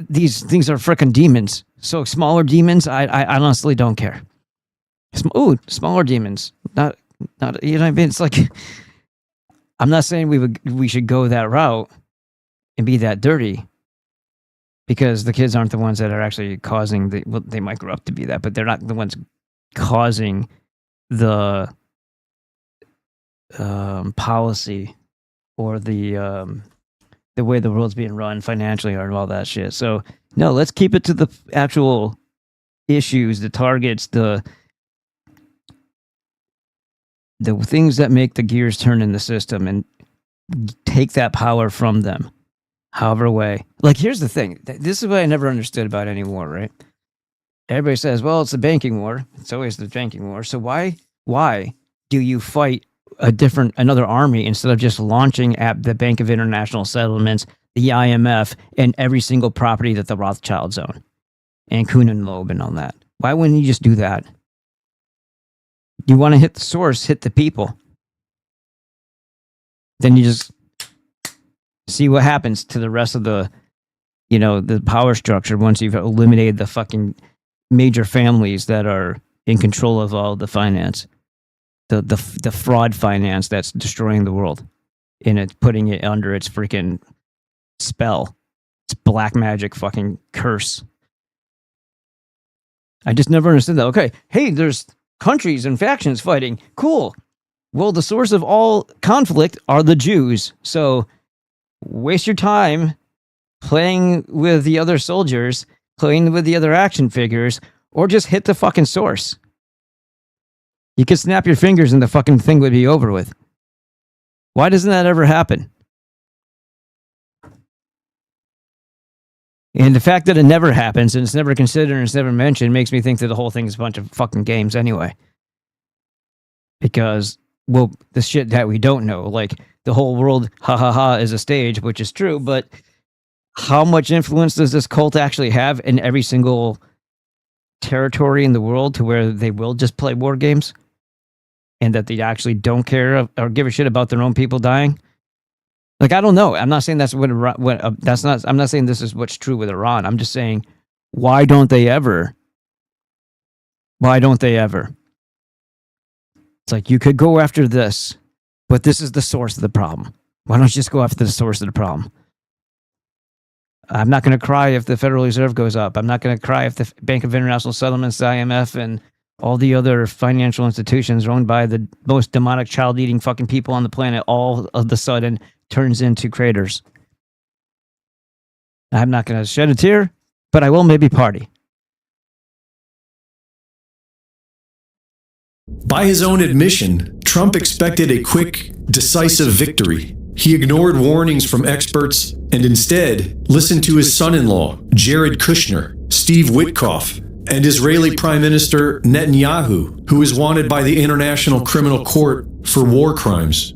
These things are freaking demons. So smaller demons, I honestly don't care. Smaller demons, not you know what I mean. It's like, I'm not saying we should go that route and be that dirty, because the kids aren't the ones that are actually causing they might grow up to be that, but they're not the ones causing the policy or the way the world's being run financially or all that shit. So no, let's keep it to the actual issues, the targets, the things that make the gears turn in the system, and take that power from them, however way. Like, here's the thing. This is what I never understood about any war, right? Everybody says, well, it's a banking war. It's always the banking war. So why do you fight another army instead of just launching at the Bank of International Settlements, the IMF, and every single property that the Rothschilds own, and Kuhn and Loeb and all that? Why wouldn't you just do that? You want to hit the source, hit the people. Then you just see what happens to the rest of the power structure once you've eliminated the fucking major families that are in control of all the finance. The fraud finance that's destroying the world, and it's putting it under its freaking spell. It's black magic fucking curse. I just never understood that. Okay, hey, there's countries and factions fighting. Cool. Well, the source of all conflict are the Jews. So waste your time playing with the other soldiers, playing with the other action figures, or just hit the fucking source. You could snap your fingers and the fucking thing would be over with. Why doesn't that ever happen? And the fact that it never happens and it's never considered and it's never mentioned makes me think that the whole thing is a bunch of fucking games anyway. because, well, the shit that we don't know, like the whole world, ha ha ha, is a stage, which is true, but how much influence does this cult actually have in every single territory in the world to where they will just play war games and that they actually don't care or give a shit about their own people dying? Like, I don't know. I'm not saying that's I'm not saying this is what's true with Iran. I'm just saying, why don't they ever? Why don't they ever? It's like, you could go after this, but this is the source of the problem. Why don't you just go after the source of the problem? I'm not going to cry if the Federal Reserve goes up. I'm not going to cry if the Bank of International Settlements, the IMF, and all the other financial institutions owned by the most demonic child-eating fucking people on the planet all of a sudden turns into craters. I'm not going to shed a tear, but I will maybe party. By his own admission, Trump expected a quick, decisive victory. He ignored warnings from experts and instead listened to his son-in-law, Jared Kushner, Steve Witkoff, and Israeli Prime Minister Netanyahu, who is wanted by the International Criminal Court for war crimes.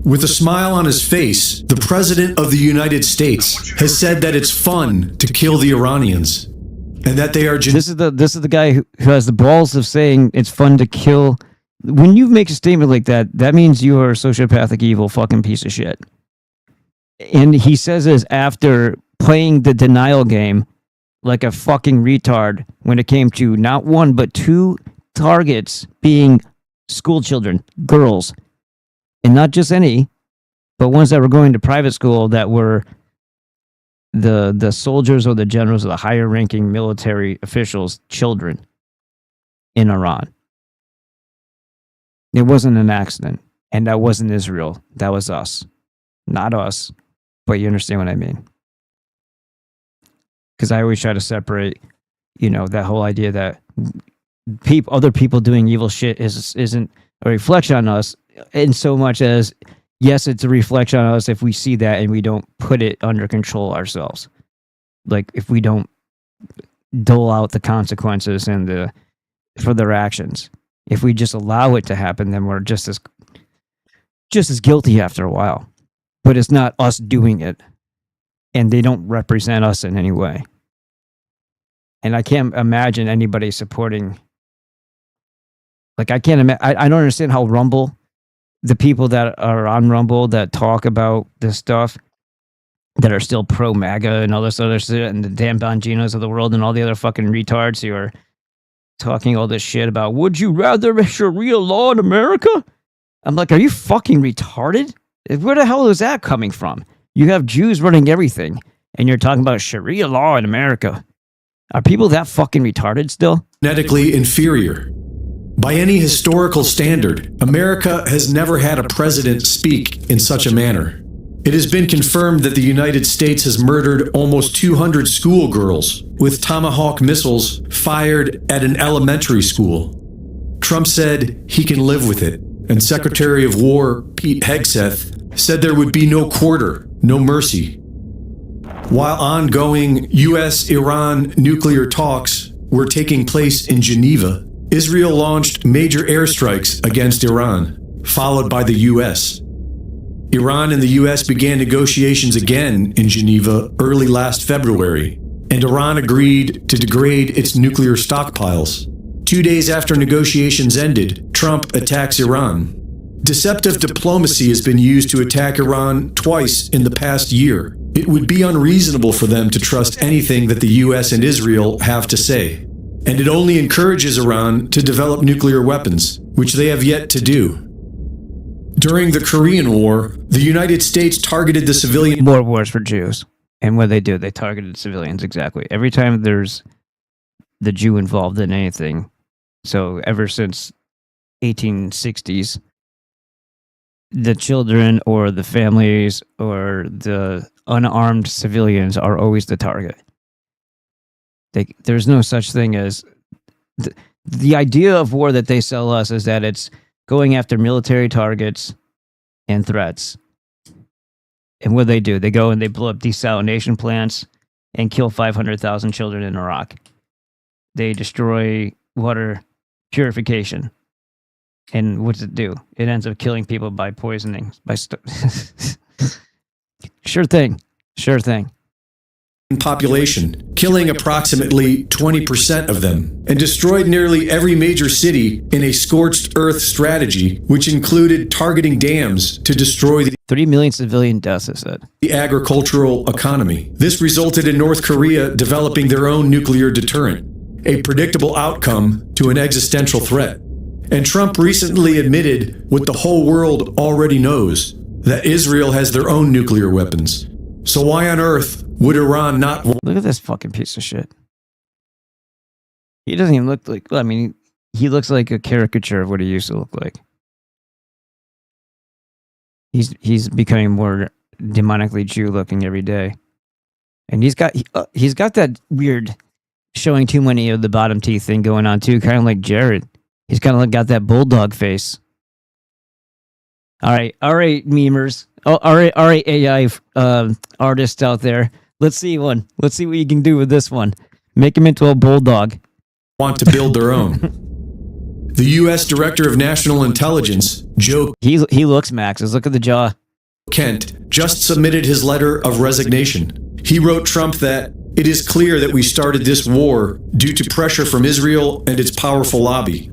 With a smile on his face, the President of the United States has said that it's fun to kill the Iranians and that they are... This is the guy who has the balls of saying it's fun to kill. When you make a statement like that, that means you are a sociopathic, evil fucking piece of shit. And he says this after playing the denial game like a fucking retard when it came to not one, but two targets being school children, girls. And not just any, but ones that were going to private school that were the soldiers or the generals or the higher ranking military officials' children in Iran. It wasn't an accident, and that wasn't Israel. That was us. Not us, but you understand what I mean. Because I always try to separate, that whole idea that other people doing evil shit isn't a reflection on us, in so much as, yes, it's a reflection on us if we see that and we don't put it under control ourselves. Like, if we don't dole out the consequences for their actions. If we just allow it to happen, then we're just as guilty after a while. But it's not us doing it. And they don't represent us in any way. And I can't imagine anybody supporting... Like, I can't imagine... I don't understand how Rumble, the people that are on Rumble that talk about this stuff, that are still pro-MAGA and all this other shit, and the Dan Bonginos of the world and all the other fucking retards who are talking all this shit about, would you rather Sharia law in America? I'm like, are you fucking retarded? Where the hell is that coming from? You have Jews running everything, and you're talking about Sharia law in America. Are people that fucking retarded still? Genetically inferior. By any historical standard, America has never had a president speak in such a manner. It has been confirmed that the United States has murdered almost 200 schoolgirls with Tomahawk missiles fired at an elementary school. Trump said he can live with it, and Secretary of War Pete Hegseth said there would be no quarter, no mercy. While ongoing U.S.-Iran nuclear talks were taking place in Geneva, Israel launched major airstrikes against Iran, followed by the U.S. Iran and the U.S. began negotiations again in Geneva early last February, and Iran agreed to degrade its nuclear stockpiles. 2 days after negotiations ended, Trump attacks Iran. Deceptive diplomacy has been used to attack Iran twice in the past year. It would be unreasonable for them to trust anything that the U.S. and Israel have to say. And it only encourages Iran to develop nuclear weapons, which they have yet to do. During the Korean War, the United States targeted the civilian... More wars for Jews. And what they do, they targeted civilians, exactly. Every time there's the Jew involved in anything, so ever since 1860s, the children or the families or the unarmed civilians are always the target. There's no such thing as... The idea of war that they sell us is that it's going after military targets and threats. And what do, they go and they blow up desalination plants and kill 500,000 children in Iraq. They destroy water purification. And what does it do? It ends up killing people by poisoning. Sure thing. Sure thing. Population, killing approximately 20% of them, and destroyed nearly every major city in a scorched earth strategy, which included targeting dams to destroy 3 million civilian deaths, it said. the agricultural economy. This resulted in North Korea developing their own nuclear deterrent, a predictable outcome to an existential threat. And Trump recently admitted what the whole world already knows, that Israel has their own nuclear weapons. So why on earth would Iran not want Look at this fucking piece of shit. He doesn't even look like, I mean, he looks like a caricature of what he used to look like. He's becoming more demonically Jew looking every day. And he's got that weird showing too many of the bottom teeth thing going on too, kind of like Jared. He's kind of like got that bulldog face. All right, memers. Oh, all right, AI artists out there. Let's see one. Let's see what you can do with this one. Make him into a bulldog. to build their own? The U.S. Director of National Intelligence, Joe He looks Max's. Look at the jaw. Kent, just submitted his letter of resignation. He wrote Trump that it is clear that we started this war due to pressure from Israel and its powerful lobby,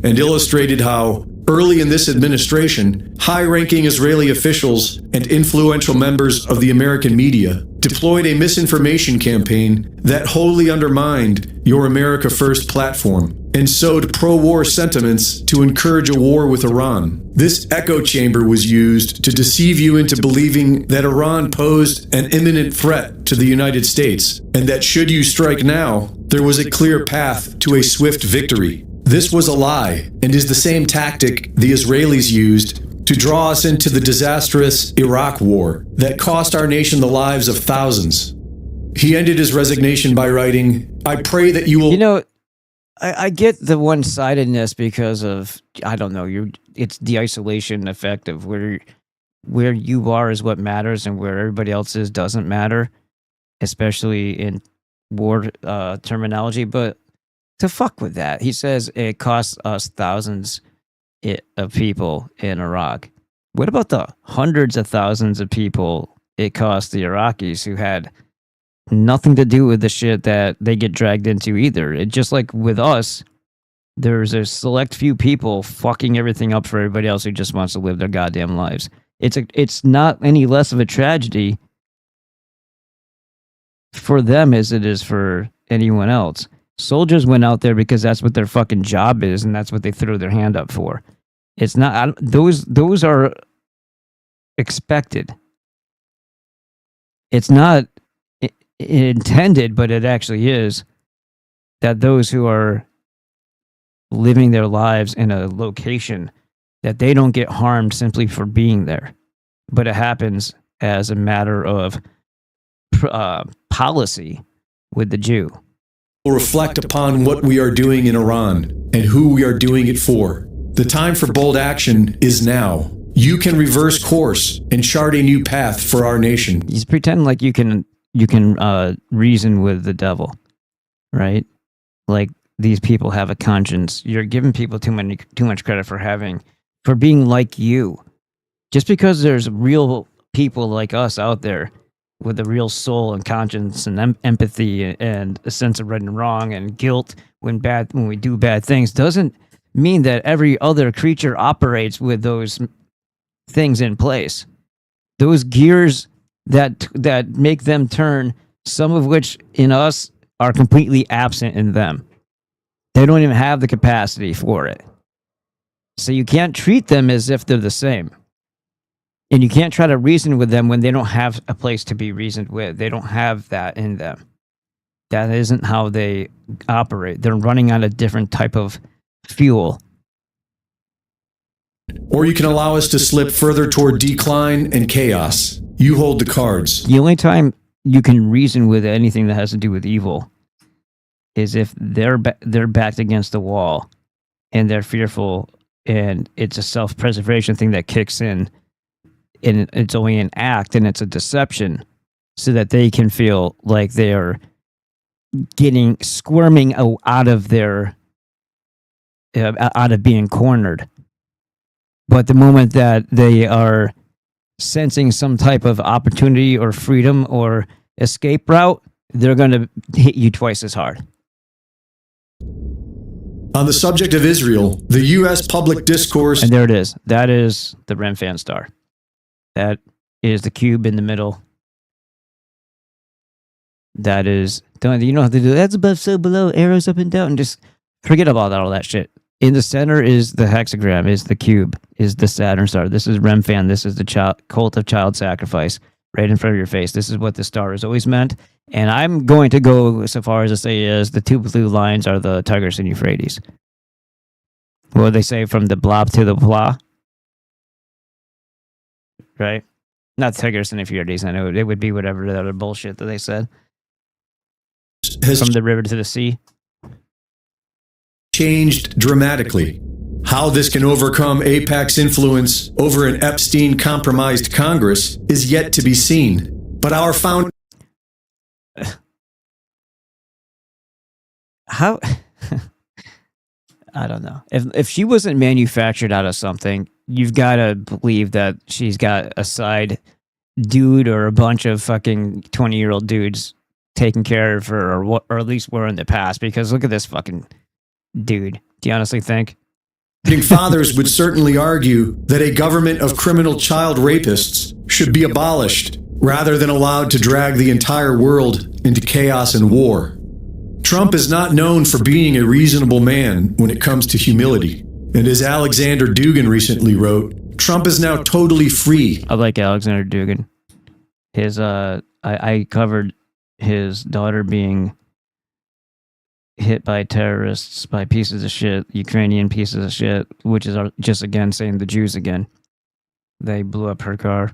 and illustrated how early in this administration, high-ranking Israeli officials and influential members of the American media deployed a misinformation campaign that wholly undermined your America First platform and sowed pro-war sentiments to encourage a war with Iran. This echo chamber was used to deceive you into believing that Iran posed an imminent threat to the United States, and that should you strike now, there was a clear path to a swift victory. This was a lie, and is the same tactic the Israelis used to draw us into the disastrous Iraq war that cost our nation the lives of thousands. He ended his resignation by writing, I pray that you will... You know, I get the one-sidedness because of, I don't know, it's the isolation effect of where you are is what matters and where everybody else is doesn't matter, especially in war terminology, but to fuck with that. He says it costs us thousands of people in Iraq. What about the hundreds of thousands of people it cost the Iraqis who had nothing to do with the shit that they get dragged into either? It just like with us, there's a select few people fucking everything up for everybody else who just wants to live their goddamn lives. It's not any less of a tragedy for them as it is for anyone else. Soldiers went out there because that's what their fucking job is, and that's what they threw their hand up for. It's not those are expected. It's not intended, but it actually is, that those who are living their lives in a location that they don't get harmed simply for being there, but it happens as a matter of policy with the Jew. Will reflect upon what we are doing in Iran and who we are doing it for. The time for bold action is now. You can reverse course and chart a new path for our nation. He's pretending like you can reason with the devil, right? Like these people have a conscience. You're giving people too much credit for being like you. Just because there's real people like us out there with a real soul and conscience and empathy and a sense of right and wrong and guilt when we do bad things, doesn't mean that every other creature operates with those things in place. Those gears that make them turn, some of which in us are completely absent in them. They don't even have the capacity for it. So you can't treat them as if they're the same. And you can't try to reason with them when they don't have a place to be reasoned with. They don't have that in them. That isn't how they operate. They're running on a different type of fuel. Or you can allow us to slip further toward decline and chaos. You hold the cards. The only time you can reason with anything that has to do with evil is if they're backed against the wall and they're fearful, and it's a self-preservation thing that kicks in. And it's only an act and it's a deception so that they can feel like they are squirming out of being cornered. But the moment that they are sensing some type of opportunity or freedom or escape route, they're going to hit you twice as hard. On the subject of Israel, the U.S. public discourse. And there it is. That is the Remphan star. That is the cube in the middle. That is, you don't have to do that's above, so below, arrows up and down, and just forget about all that shit. In the center is the hexagram, is the cube, is the Saturn star. This is Remphan. This is the cult of child sacrifice right in front of your face. This is what the star has always meant. And I'm going to go so far as to say is the two blue lines are the Tigris and Euphrates. What do they say, from the blob to the blah? Right? Not Tigris and Euphrates. I know it would be whatever the other bullshit that they said. From the river to the sea. Changed dramatically. How this can overcome AIPAC's influence over an Epstein-compromised Congress is yet to be seen. But our founder... How... I don't know. If she wasn't manufactured out of something, you've got to believe that she's got a side dude or a bunch of fucking 20-year-old dudes taking care of her, or at least were in the past, because look at this fucking dude. Do you honestly think? Fathers would certainly argue that a government of criminal child rapists should be abolished rather than allowed to drag the entire world into chaos and war. Trump is not known for being a reasonable man when it comes to humility. And as Alexander Dugin recently wrote, Trump is now totally free. I like Alexander Dugin. His I covered his daughter being hit by terrorists, by pieces of shit, Ukrainian pieces of shit, which is just again saying the Jews again. They blew up her car.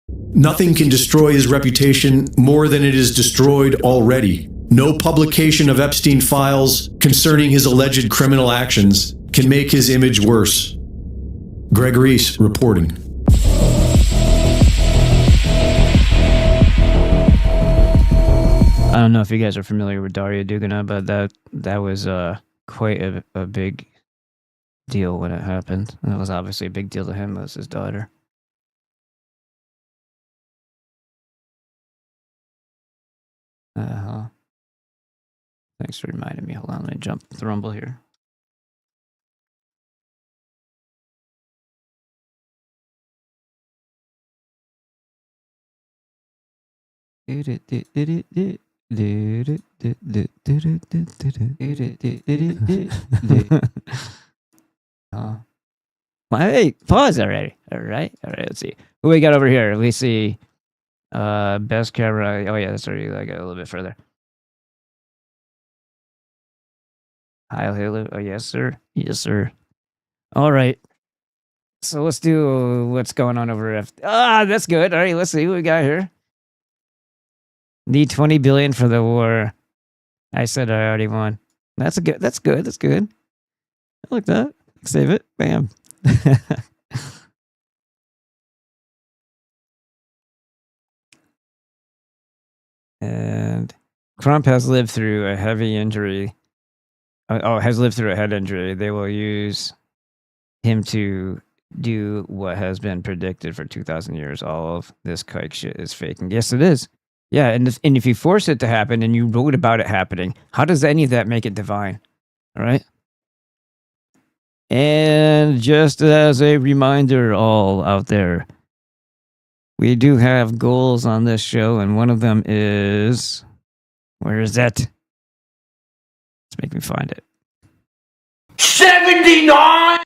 Nothing can destroy his reputation more than it is destroyed already. No publication of Epstein files concerning his alleged criminal actions can make his image worse. Greg Reese reporting. I don't know if you guys are familiar with Daria Dugina, but that was quite a big deal when it happened. And it was obviously a big deal to him. It was his daughter. Thanks for reminding me. Hold on, let me jump the rumble here. Hey, pause already. All right, let's see. Who we got over here? We see best camera. Oh yeah, that's already like a little bit further. Hi, hello. Oh yes, sir. Yes, sir. All right. So let's do what's going on over F. That's good. All right, let's see what we got here. Need 20 billion for the war. I said I already won. That's good. That's good. I like that. Save it. Bam. And Trump has lived through a heavy injury. Has lived through a head injury. They will use him to do what has been predicted for 2,000 years. All of this kike shit is fake. And yes, it is. Yeah, and if you force it to happen and you wrote about it happening, how does any of that make it divine? All right? And just as a reminder, all out there, we do have goals on this show, and one of them is... Where is that? Let's make me find it. 79!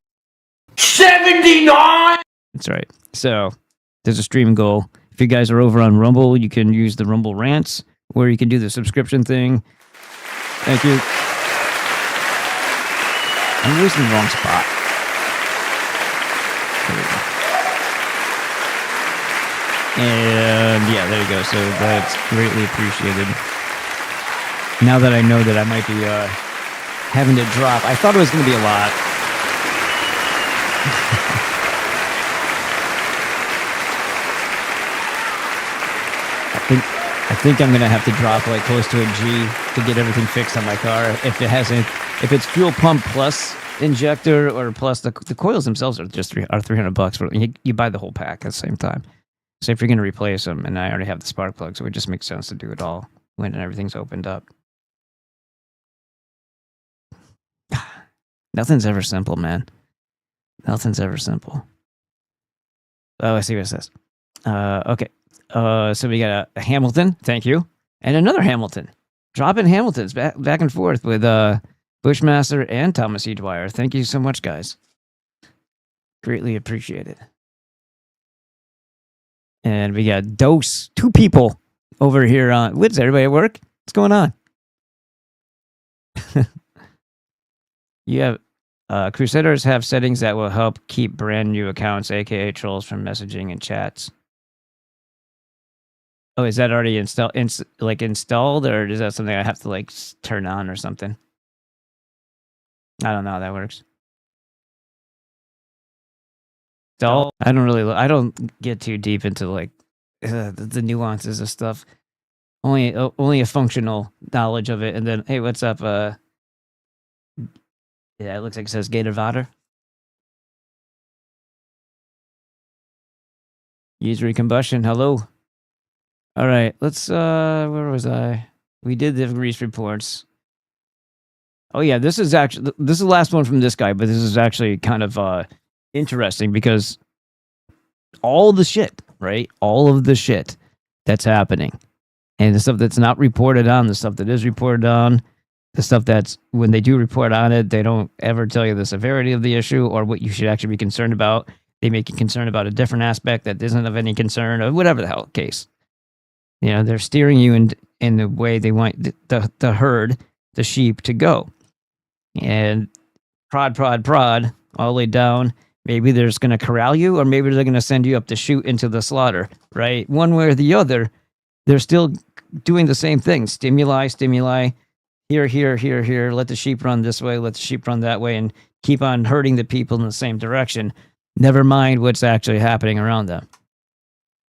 79! That's right. So, there's a stream goal. If you guys are over on Rumble, you can use the Rumble Rants, or you can do the subscription thing. Thank you. I'm always in the wrong spot. There we go. And yeah, there you go. So that's greatly appreciated. Now that I know that I might be having to drop, I thought it was going to be a lot. I think I'm gonna have to drop like close to a G to get everything fixed on my car. If it's fuel pump plus injector or plus the coils themselves are just $300 for you buy the whole pack at the same time. So if you're going to replace them, and I already have the spark plug, so it just makes sense to do it all when everything's opened up. Nothing's ever simple, man. Nothing's ever simple. Oh, I see what it says. Okay. So we got a Hamilton, thank you, and another Hamilton. Dropping Hamiltons back and forth with Bushmaster and Thomas E. Dwyer. Thank you so much, guys. Greatly appreciated. And we got Dose, 2 people over here on. What's everybody at work? What's going on? You have Crusaders have settings that will help keep brand new accounts, aka trolls, from messaging and chats. Oh, is that already installed, or is that something I have to like turn on or something? I don't know how that works. I don't get too deep into like the nuances of stuff. Only a functional knowledge of it. And then, hey, what's up? Yeah, it looks like it says Gator Vader. User combustion. Hello. All right, let's. Where was I? We did the Grease reports. Oh yeah, this is the last one from this guy, but this is actually kind of interesting because all the shit, right? All of the shit that's happening, and the stuff that's not reported on, the stuff that is reported on, the stuff that's when they do report on it, they don't ever tell you the severity of the issue or what you should actually be concerned about. They make you concerned about a different aspect that isn't of any concern, or whatever the hell case. You know, they're steering you in the way they want the herd, the sheep, to go. And prod, all the way down. Maybe they're just going to corral you, or maybe they're going to send you up the chute into the slaughter, right? One way or the other, they're still doing the same thing. Stimuli, here. Let the sheep run this way, let the sheep run that way, and keep on herding the people in the same direction. Never mind what's actually happening around them.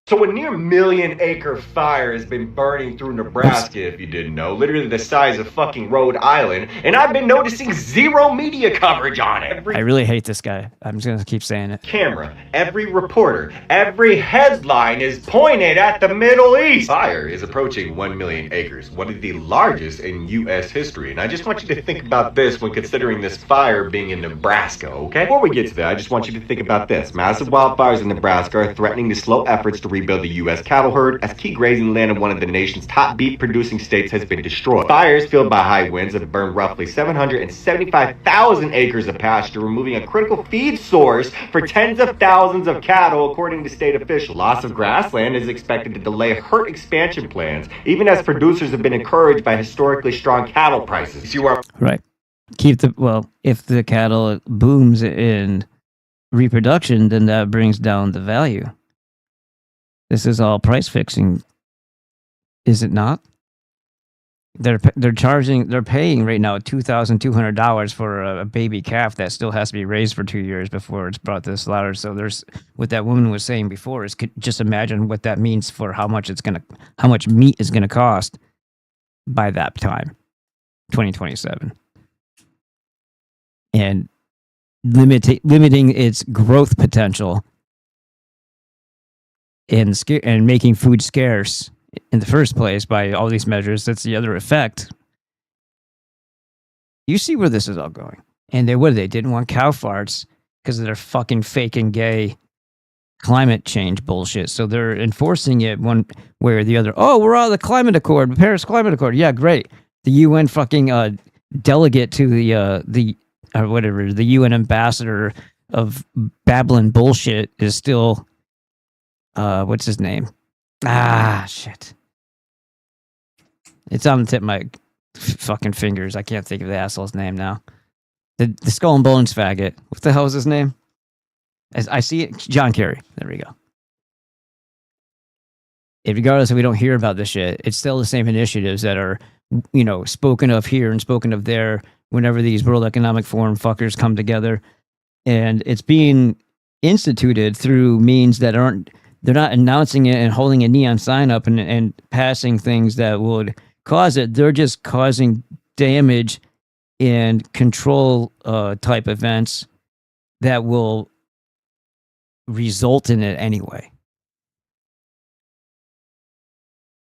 So a near million-acre fire has been burning through Nebraska, if you didn't know, literally the size of fucking Rhode Island, and I've been noticing zero media coverage on it. I really hate this guy. I'm just going to keep saying it. Camera, every reporter, every headline is pointed at the Middle East. Fire is approaching 1 million acres, one of the largest in U.S. history, and I just want you to think about this when considering this fire being in Nebraska, okay? Before we get to that, I just want you to think about this. Massive wildfires in Nebraska are threatening to slow efforts to rebuild the U.S. cattle herd, as key grazing land in one of the nation's top beef-producing states has been destroyed. Fires fueled by high winds have burned roughly 775,000 acres of pasture, removing a critical feed source for tens of thousands of cattle, according to state officials. Loss of grassland is expected to delay herd expansion plans, even as producers have been encouraged by historically strong cattle prices. Right. If the cattle booms in reproduction, then that brings down the value. This is all price fixing, is it not? They're paying right now $2,200 for a baby calf that still has to be raised for 2 years before it's brought to the slaughter. So there's what that woman was saying before is just imagine what that means for how much meat is gonna cost by that time, 2027, and limiting its growth potential. And making food scarce in the first place by all these measures. That's the other effect. You see where this is all going. And they didn't want cow farts because of their fucking fake and gay climate change bullshit. So they're enforcing it one way or the other. Oh, we're out of the climate accord, the Paris Climate Accord. Yeah, great. The UN fucking delegate to the UN ambassador of babbling bullshit is still. What's his name? Shit. It's on the tip of my fucking fingers. I can't think of the asshole's name now. The skull and bones faggot. What the hell is his name? I see it. John Kerry. There we go. Regardless if we don't hear about this shit, it's still the same initiatives that are, spoken of here and spoken of there whenever these World Economic Forum fuckers come together. And it's being instituted through means that they're not announcing it and holding a neon sign up and passing things that would cause it. They're just causing damage and control type events that will result in it anyway.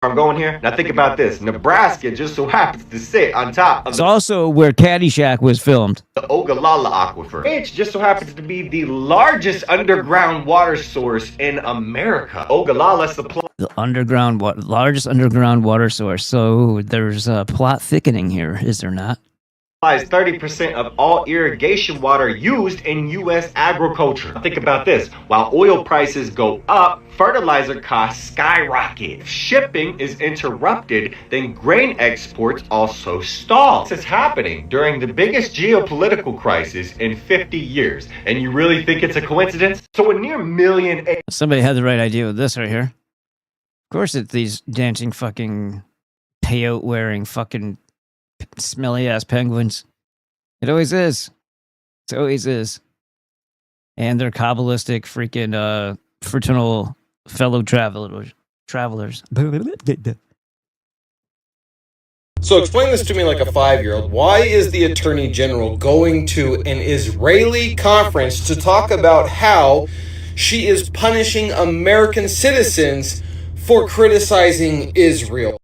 I'm going here. Now think about this. Nebraska just so happens to sit on top of It's the also where Caddyshack was filmed. Ogallala Aquifer, which just so happens to be the largest underground water source in America. Ogallala supplies The largest underground water source. So there's a plot thickening here, is there not? 30% of all irrigation water used in U.S. agriculture. Think about this. While oil prices go up, fertilizer costs skyrocket. If shipping is interrupted, then grain exports also stall. This is happening during the biggest geopolitical crisis in 50 years. And you really think it's a coincidence? So a near million... Somebody had the right idea with this right here. Of course it's these dancing fucking peyote wearing fucking smelly ass penguins. It always is. It always is. And they're Kabbalistic freaking fraternal fellow travelers. So explain this to me like a 5-year-old. Why is the Attorney General going to an Israeli conference to talk about how she is punishing American citizens for criticizing Israel?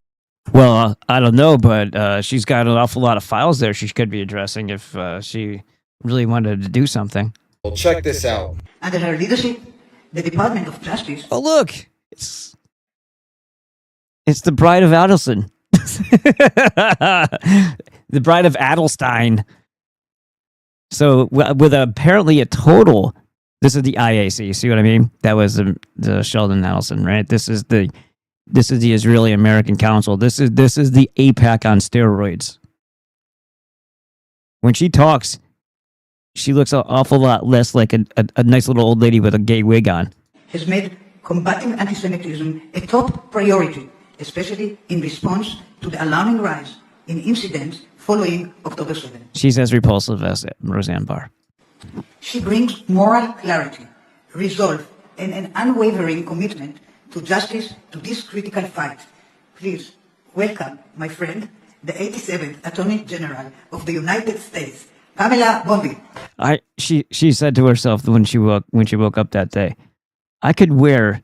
Well, I don't know, but she's got an awful lot of files there she could be addressing if she really wanted to do something. Well, check this out. Under her leadership, the Department of Justice... Oh, look! It's the Bride of Adelson. The Bride of Adelstein. So, with apparently a total... This is the IAC, see what I mean? That was the Sheldon Adelson, right? This is the Israeli American Council. This is the AIPAC on steroids. When she talks, she looks an awful lot less like a nice little old lady with a gay wig on. has made combating anti-Semitism a top priority, especially in response to the alarming rise in incidents following October 7. She's as repulsive as Roseanne Barr. She brings moral clarity, resolve, and an unwavering commitment to justice to this critical fight. Please welcome my friend, the 87th Attorney General of the United States, Pamela Bondi. She said to herself when she woke up that day, I could wear.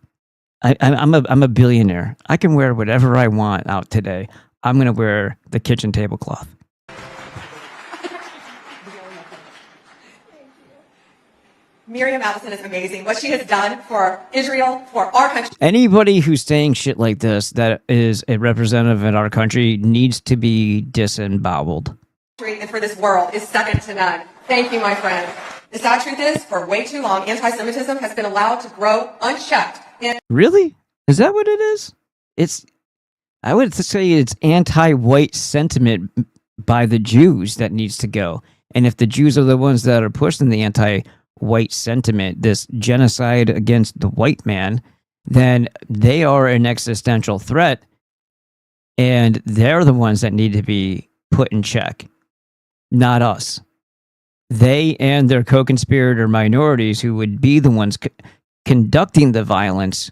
I'm a billionaire. I can wear whatever I want out today. I'm gonna wear the kitchen tablecloth. Miriam Allison is amazing. What she has done for Israel, for our country. Anybody who's saying shit like this that is a representative in our country needs to be disemboweled. And for this world is second to none. Thank you, my friend. The sad truth is, for way too long, anti-Semitism has been allowed to grow unchecked. Really? Is that what it is? I would say it's anti-white sentiment by the Jews that needs to go. And if the Jews are the ones that are pushing the anti-white sentiment, this genocide against the white man, then they are an existential threat. And they're the ones that need to be put in check, not us. They and their co-conspirator minorities who would be the ones conducting the violence,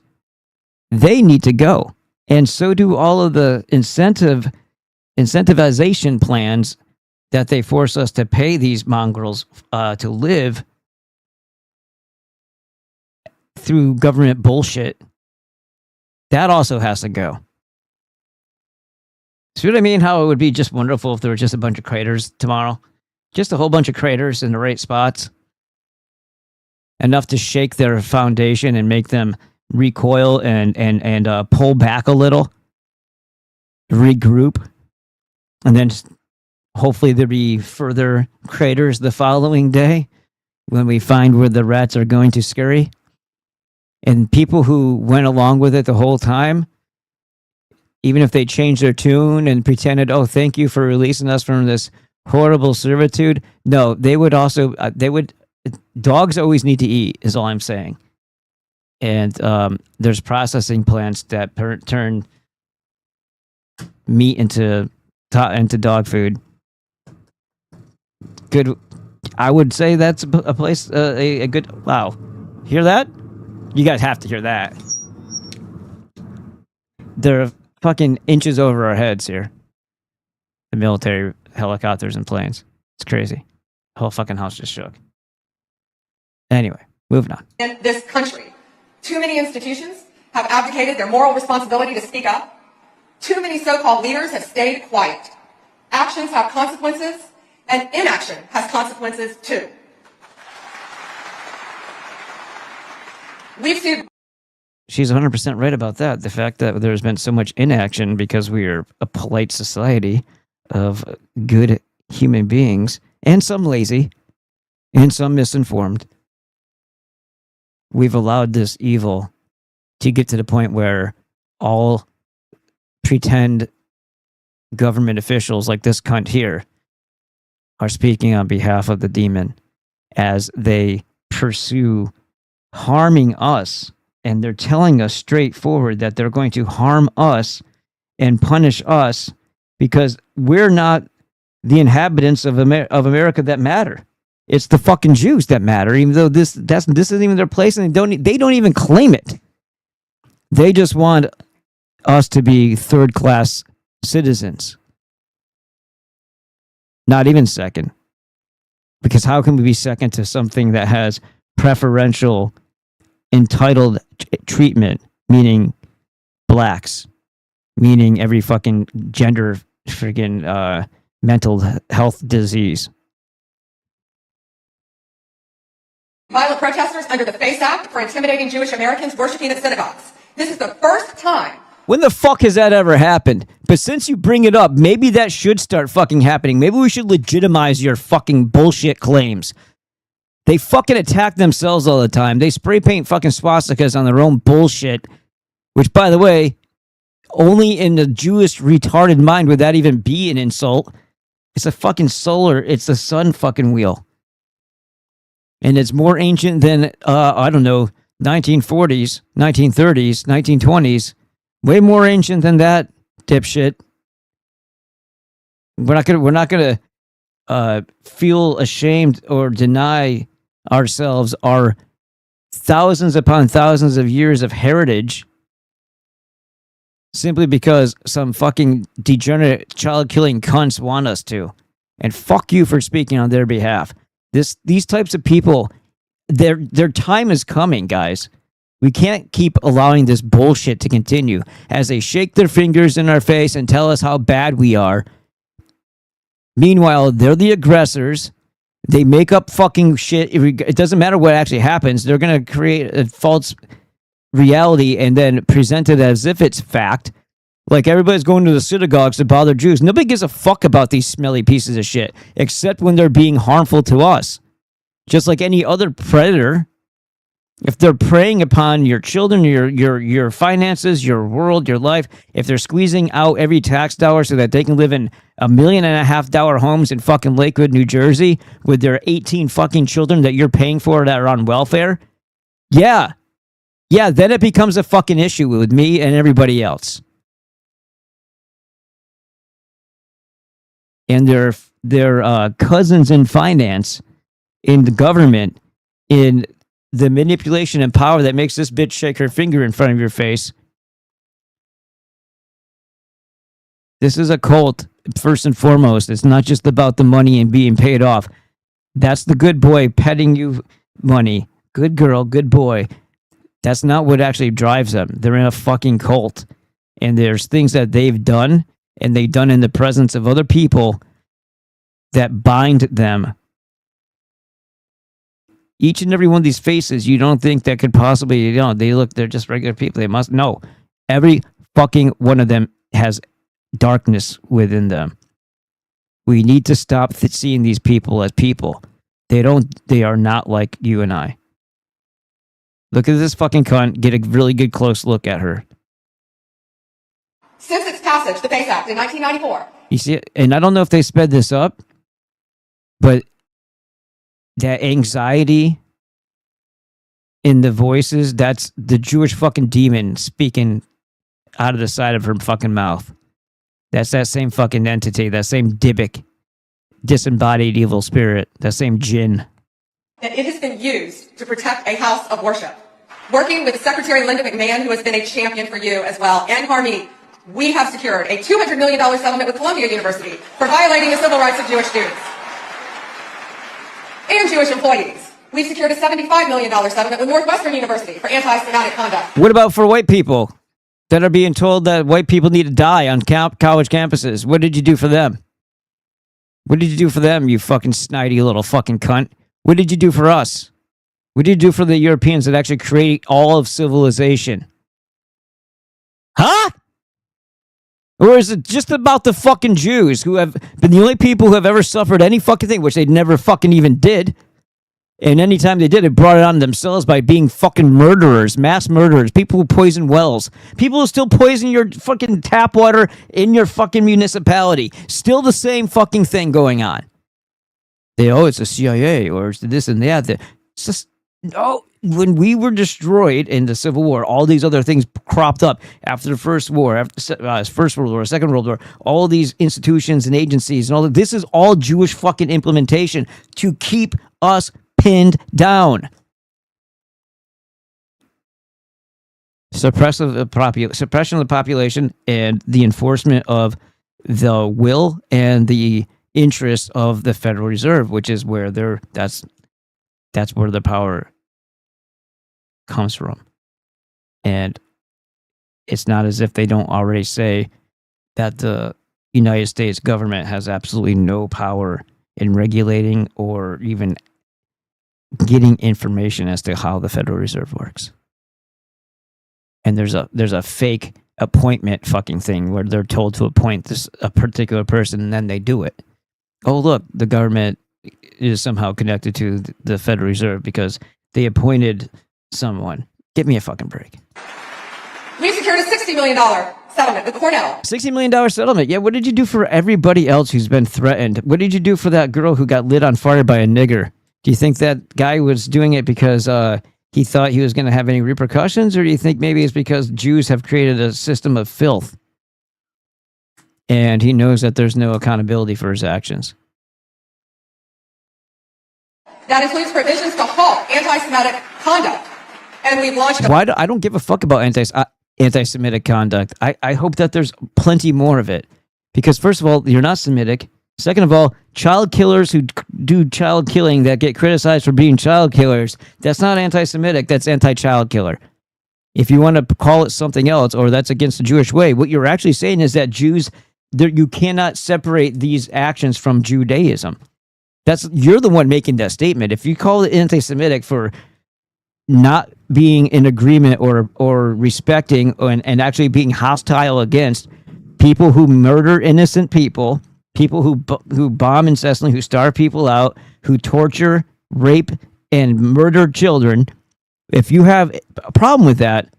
they need to go. And so do all of the incentivization plans that they force us to pay these mongrels to live through government bullshit. That also has to go. See what I mean? How it would be just wonderful if there were just a bunch of craters tomorrow. Just a whole bunch of craters in the right spots. Enough to shake their foundation and make them recoil and pull back a little. Regroup. And then hopefully there'll be further craters the following day when we find where the rats are going to scurry. And people who went along with it the whole time, even if they changed their tune and pretended, oh, thank you for releasing us from this horrible servitude. No, they would also, dogs always need to eat, is all I'm saying. And there's processing plants that turn meat into dog food. Good. I would say that's a place, a good, wow. Hear that? You guys have to hear that. They're fucking inches over our heads here. The military helicopters and planes. It's crazy. The whole fucking house just shook. Anyway, moving on. In this country, too many institutions have abdicated their moral responsibility to speak up. Too many so-called leaders have stayed quiet. Actions have consequences, and inaction has consequences too. We've sued. She's 100% right about that. The fact that there's been so much inaction because we are a polite society of good human beings, and some lazy, and some misinformed. We've allowed this evil to get to the point where all pretend government officials like this cunt here are speaking on behalf of the demon as they pursue harming us. And they're telling us straightforward that they're going to harm us and punish us because we're not the inhabitants of America that matter. It's the fucking Jews that matter, even though this isn't even their place, and they don't even claim it. They just want us to be third-class citizens. Not even second. Because how can we be second to something that has preferential entitled treatment, meaning blacks, meaning every fucking gender friggin' mental health disease? Violent protesters under the FACE Act for intimidating Jewish Americans worshiping at synagogues. This is the first time. When the fuck has that ever happened? But since you bring it up, maybe that should start fucking happening. Maybe we should legitimize your fucking bullshit claims. They fucking attack themselves all the time. They spray paint fucking swastikas on their own bullshit. Which, by the way, only in the Jewish retarded mind would that even be an insult. It's a fucking it's the sun fucking wheel. And it's more ancient than, 1940s, 1930s, 1920s. Way more ancient than that, dipshit. We're not gonna feel ashamed or deny ourselves our thousands upon thousands of years of heritage simply because some fucking degenerate child-killing cunts want us to. And fuck you for speaking on their behalf. These types of people, their time is coming, guys. We can't keep allowing this bullshit to continue as they shake their fingers in our face and tell us how bad we are. Meanwhile, they're the aggressors. They make up fucking shit. It doesn't matter what actually happens. They're going to create a false reality and then present it as if it's fact. Like everybody's going to the synagogues to bother Jews. Nobody gives a fuck about these smelly pieces of shit, except when they're being harmful to us. Just like any other predator. If they're preying upon your children, your finances, your world, your life, if they're squeezing out every tax dollar so that they can live in $1.5 million homes in fucking Lakewood, New Jersey, with their 18 fucking children that you're paying for that are on welfare, yeah, then it becomes a fucking issue with me and everybody else. And their cousins in finance, in the government, in the manipulation and power that makes this bitch shake her finger in front of your face. This is a cult, first and foremost. It's not just about the money and being paid off. That's the good boy petting you money. Good girl, good boy. That's not what actually drives them. They're in a fucking cult. And there's things that they've done, and they've done in the presence of other people that bind them. Each and every one of these faces, you don't think that could possibly, they're just regular people. They must know. Every fucking one of them has darkness within them. We need to stop seeing these people as people. They are not like you and I. Look at this fucking cunt. Get a really good close look at her. Since its passage, the FACE Act in 1994. You see, and I don't know if they sped this up, but that anxiety in the voices, that's the Jewish fucking demon speaking out of the side of her fucking mouth. That's that same fucking entity, that same Dybbuk, disembodied evil spirit, that same jinn. That it has been used to protect a house of worship. Working with Secretary Linda McMahon, who has been a champion for you as well, and Harmeet, we have secured a $200 million settlement with Columbia University for violating the civil rights of Jewish students. and Jewish employees. We've secured a $75 million settlement with Northwestern University for anti-Semitic conduct. What about for white people that are being told that white people need to die on college campuses? What did you do for them? What did you do for them, you fucking snidey little fucking cunt? What did you do for us? What did you do for the Europeans that actually create all of civilization? Huh? Or is it just about the fucking Jews who have been the only people who have ever suffered any fucking thing, which they never fucking even did? And anytime they did, it brought it on themselves by being fucking murderers, mass murderers, people who poison wells, people who still poison your fucking tap water in your fucking municipality. Still the same fucking thing going on. It's the CIA or it's this and that. It's just, when we were destroyed in the Civil War, all these other things cropped up after the First War, after First World War, Second World War, all these institutions and agencies and all that. This is all Jewish fucking implementation to keep us pinned down. Suppression of the population and the enforcement of the will and the interests of the Federal Reserve, which is where that's where the power comes from. And it's not as if they don't already say that the United States government has absolutely no power in regulating or even getting information as to how the Federal Reserve works. And there's a fake appointment fucking thing where they're told to appoint a particular person and then they do it. Oh, look, the government is somehow connected to the Federal Reserve because they appointed someone. Give me a fucking break. We secured a $60 million settlement with Cornell. $60 million settlement. Yeah, what did you do for everybody else who's been threatened? What did you do for that girl who got lit on fire by a nigger? Do you think that guy was doing it because he thought he was going to have any repercussions? Or do you think maybe it's because Jews have created a system of filth and he knows that there's no accountability for his actions? That includes provisions to halt anti-Semitic conduct. And we've launched... I don't give a fuck about anti-Semitic conduct. I hope that there's plenty more of it. Because first of all, you're not Semitic. Second of all, child killers who do child killing that get criticized for being child killers, that's not anti-Semitic, that's anti-child killer. If you want to call it something else, or that's against the Jewish way, what you're actually saying is that Jews, you cannot separate these actions from Judaism. You're the one making that statement. If you call it anti-Semitic for not being in agreement or respecting and actually being hostile against people who murder innocent people who bomb incessantly, who starve people out, who torture, rape, and murder children, if you have a problem with that,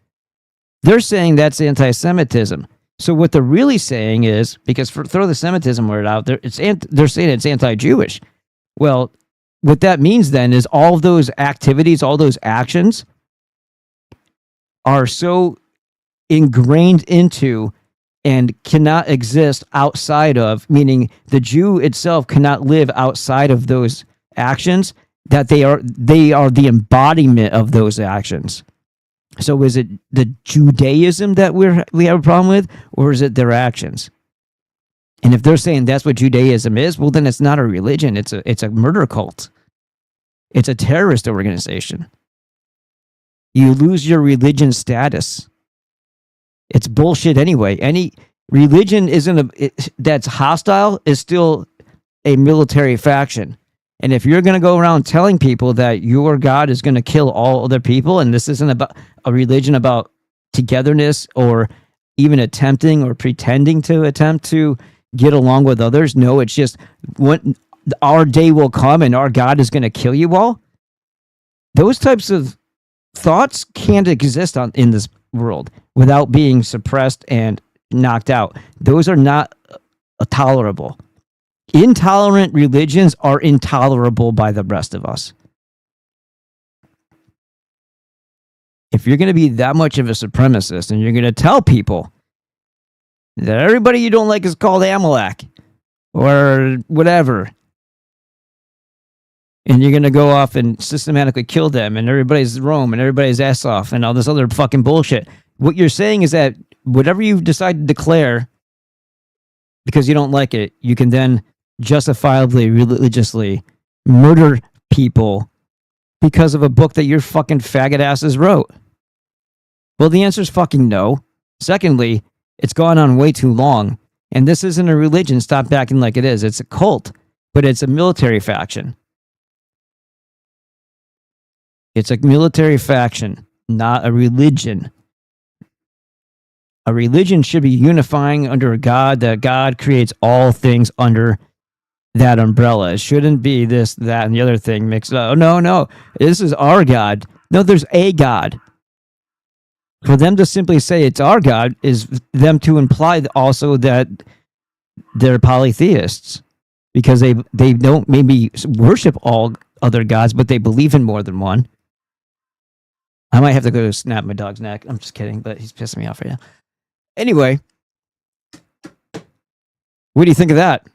they're saying that's anti-Semitism. So what they're really saying is, because throw the Semitism word out there, they're saying it's anti-Jewish. Well, what that means then is all of those activities, all those actions are so ingrained into and cannot exist outside of, meaning the Jew itself cannot live outside of those actions, that they are the embodiment of those actions. So is it the Judaism that we have a problem with, or is it their actions? And if they're saying that's what Judaism is, well, then it's not a religion. It's a murder cult. It's a terrorist organization. You lose your religion status. It's bullshit anyway. Any religion that's hostile is still a military faction. And if you're going to go around telling people that your God is going to kill all other people, and this isn't about a religion about togetherness or even attempting or pretending to attempt to get along with others, no, it's just when our day will come and our God is going to kill you all. Those types of thoughts can't exist in this world without being suppressed and knocked out. Those are not tolerable. Intolerant religions are intolerable by the rest of us. If you're going to be that much of a supremacist and you're going to tell people that everybody you don't like is called Amalek or whatever, and you're going to go off and systematically kill them and everybody's Rome and everybody's ass off and all this other fucking bullshit, what you're saying is that whatever you decide to declare because you don't like it, you can then justifiably, religiously murder people because of a book that your fucking faggot asses wrote? Well, the answer is fucking no. Secondly, it's gone on way too long. And this isn't a religion. Stop acting like it is. It's a cult, but it's a military faction. It's a military faction, not a religion. A religion should be unifying under a God, that God creates all things under that umbrella. It shouldn't be this, that, and the other thing mixed up. Oh, no. This is our God. No, there's a God. For them to simply say it's our God is them to imply also that they're polytheists, because they don't maybe worship all other gods, but they believe in more than one. I might have to go snap my dog's neck. I'm just kidding, but he's pissing me off right now. Anyway, what do you think of that?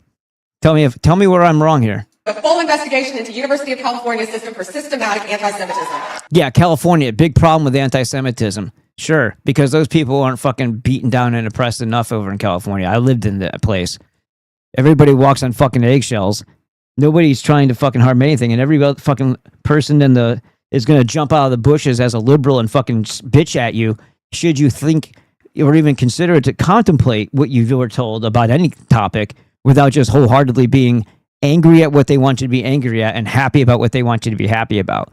Tell me where I'm wrong here. A full investigation into University of California system for systematic anti-Semitism. Yeah, California, big problem with anti-Semitism. Sure, because those people aren't fucking beaten down and oppressed enough over in California. I lived in that place. Everybody walks on fucking eggshells. Nobody's trying to fucking harm anything, and every fucking person is going to jump out of the bushes as a liberal and fucking bitch at you, should you think or even consider to contemplate what you were told about any topic without just wholeheartedly being angry at what they want you to be angry at and happy about what they want you to be happy about.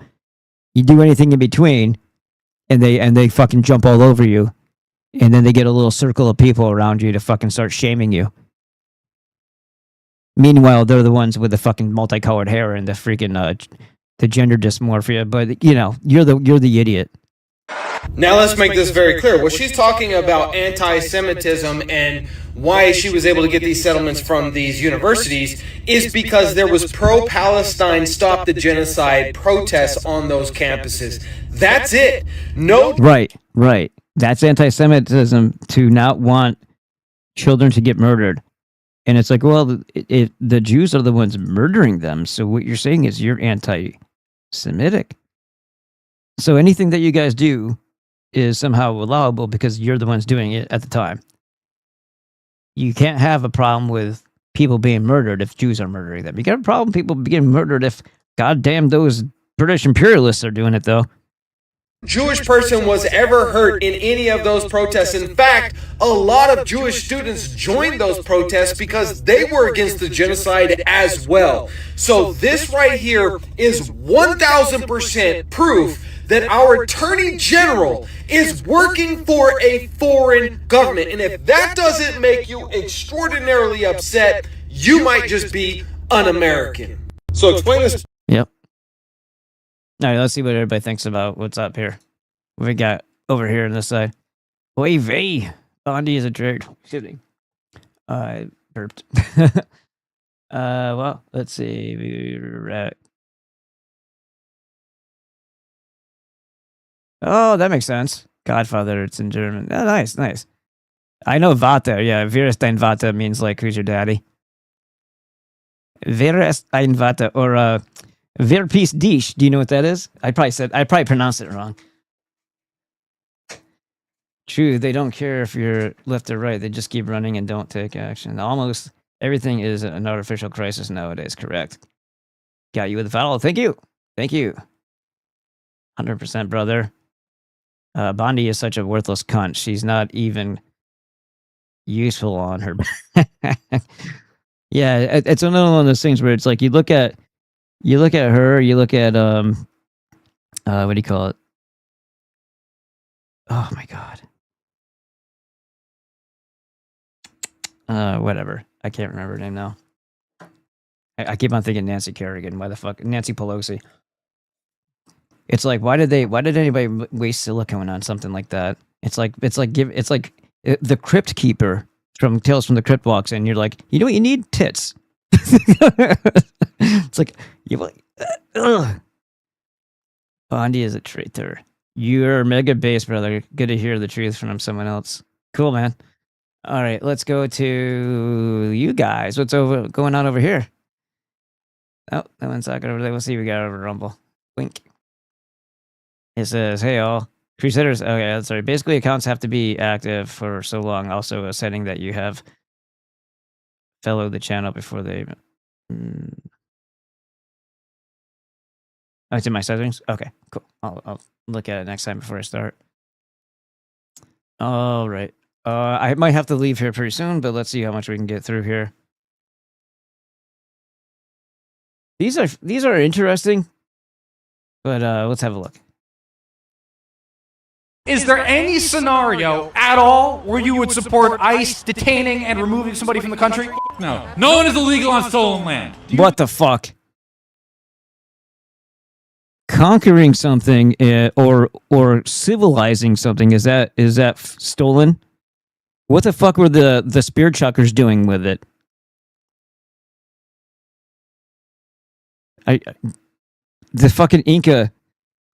You do anything in between, and they fucking jump all over you, and then they get a little circle of people around you to fucking start shaming you. Meanwhile, they're the ones with the fucking multicolored hair and the freaking the gender dysmorphia, but you're the idiot. Now let's make this very clear. What she's talking about anti-Semitism and why she was able to get these settlements from these universities is because there was pro-Palestine stop the genocide protests on those campuses. That's it. No. Right. That's anti-Semitism, to not want children to get murdered. And it's like, well, the Jews are the ones murdering them. So what you're saying is you're anti-Semitic. So anything that you guys do is somehow allowable because you're the ones doing it at the time. You can't have a problem with people being murdered if Jews are murdering them. You got a problem with people being murdered if, goddamn, those British imperialists are doing it, though. Jewish person was ever hurt in any of those protests. In fact, a lot of Jewish students joined those protests because they were against the genocide as well. So this right here is 1000% proof that our Attorney General is working for a foreign government. And if that doesn't make you extraordinarily upset, you might just be un-American. So explain this. Yep. All right, let's see what everybody thinks about what's up here. What we got over here on this side. Oy vey. Bondi is a jerk. Excuse me. I burped. Well, let's see. Oh, that makes sense. Godfather, it's in German. Oh, nice. I know Vater. Yeah, wer ist dein Vater means like, who's your daddy? Wer ist ein Vater? Or, wer bist dich? Do you know what that is? I probably pronounced it wrong. True, they don't care if you're left or right. They just keep running and don't take action. Almost everything is an artificial crisis nowadays, correct? Got you with the follow. Thank you. 100%, brother. Bondi is such a worthless cunt. She's not even useful on her. Yeah, it's another one of those things where it's like you look at her, you look at what do you call it? Oh my god. Whatever. I can't remember her name now. I keep on thinking Nancy Kerrigan. Why the fuck? Nancy Pelosi. It's like, why did anybody waste silicone on something like that? It's like the Crypt Keeper from Tales from the Crypt walks in. You're like, you know what? You need tits. It's like, Bondi is a traitor. You're mega base, brother. Good to hear the truth from someone else. Cool, man. All right, let's go to you guys. What's going on over here? Oh, that one's talking over there. We'll see what we got over Rumble. Wink. It says, hey, all. Crusaders. Okay, sorry. Basically, accounts have to be active for so long. Also, a setting that you have followed the channel before they... Oh, it's in my settings? Okay, cool. I'll look at it next time before I start. All right. I might have to leave here pretty soon, but let's see how much we can get through here. These are interesting, but let's have a look. Is there any scenario at all where you would support ICE detaining and removing somebody from the country? No. No one is illegal on stolen land. What the fuck? Conquering something or civilizing something, is that stolen? What the fuck were the spear chuckers doing with it? The fucking Inca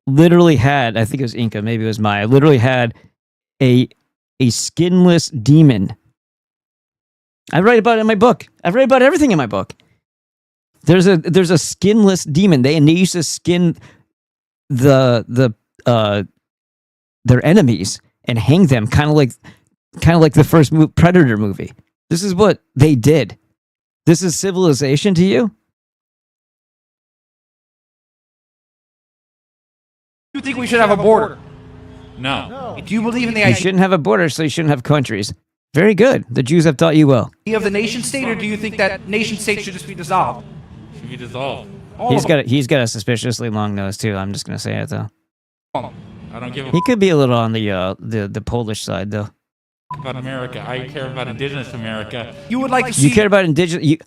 literally had, I think it was Inca, maybe it was Maya, literally had a skinless demon. I write about it in my book. I write about everything in my book. There's a skinless demon. They used to skin their enemies and hang them, kind of like the first Predator movie. This is what they did. This is civilization to you? Do you think we should have a border? No. Do you believe in the You idea shouldn't have a border, so you shouldn't have countries. Very good. The Jews have taught you well. of the nation state, or do you think that nation state should just be dissolved? Should be dissolved. He's got a suspiciously long nose too. I'm just gonna say it though. I don't give a He could be a little on the Polish side though. about America. I care about indigenous America. You would like to see You care about indigenous.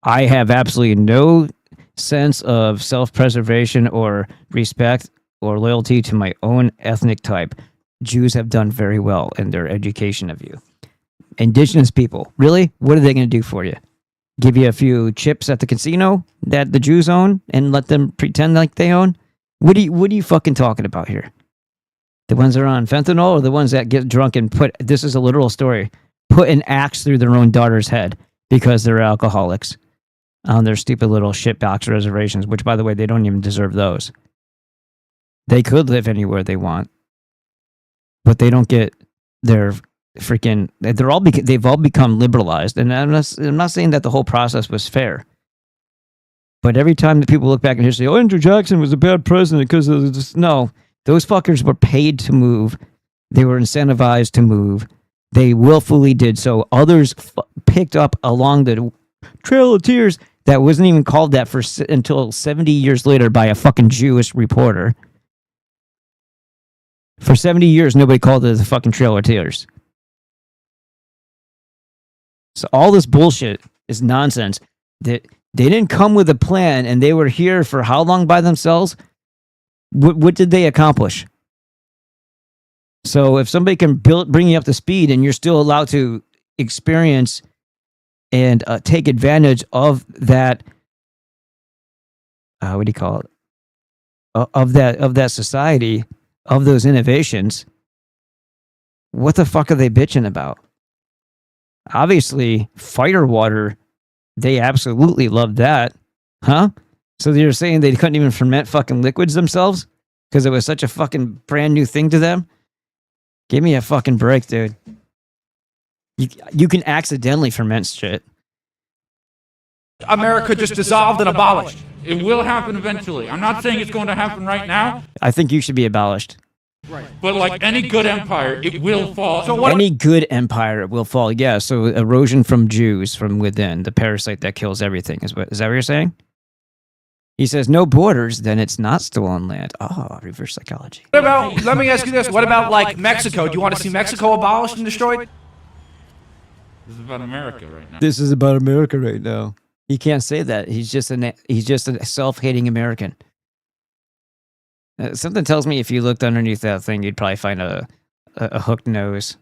I have absolutely no sense of self-preservation or respect or loyalty to my own ethnic type. Jews have done very well in their education of you. Indigenous people, really? What are they going to do for you? Give you a few chips at the casino that the Jews own and let them pretend like they own? What are you fucking talking about here? The ones that are on fentanyl, or the ones that get drunk and this is a literal story, put an axe through their own daughter's head because they're alcoholics on their stupid little shitbox reservations, which, by the way, they don't even deserve those. They could live anywhere they want, but they don't get their freaking. They've all become liberalized, and I'm not saying that the whole process was fair. But every time that people look back in history, Andrew Jackson was a bad president because of this. No, those fuckers were paid to move. They were incentivized to move. They willfully did so. Others picked up along the Trail of Tears that wasn't even called that until 70 years later by a fucking Jewish reporter. For 70 years, nobody called it the fucking Trail of Tears. So all this bullshit is nonsense. They didn't come with a plan, and they were here for how long by themselves? What did they accomplish? So if somebody can bring you up to speed, and you're still allowed to experience and take advantage of that, what do you call it? Of that society, of those innovations, what the fuck are they bitching about? Obviously, fire water, they absolutely loved that. Huh? So you're saying they couldn't even ferment fucking liquids themselves? Because it was such a fucking brand new thing to them? Give me a fucking break, dude. You can accidentally ferment shit. America just dissolved and abolished? It will happen eventually. I'm not saying it's going to happen right now, I think you should be abolished. but like any good empire, it will fall. So what? Any good empire will fall. Yeah, so erosion from Jews from within, the parasite that kills everything. Is that what you're saying? He says no borders, then it's not stolen land. Oh, reverse psychology. What about? Let me ask you this: what about like Mexico? Do you want to see Mexico abolished and destroyed? This is about America right now. This is about America right now. He can't say that. He's just a self-hating American. Something tells me if you looked underneath that thing, you'd probably find a hooked nose.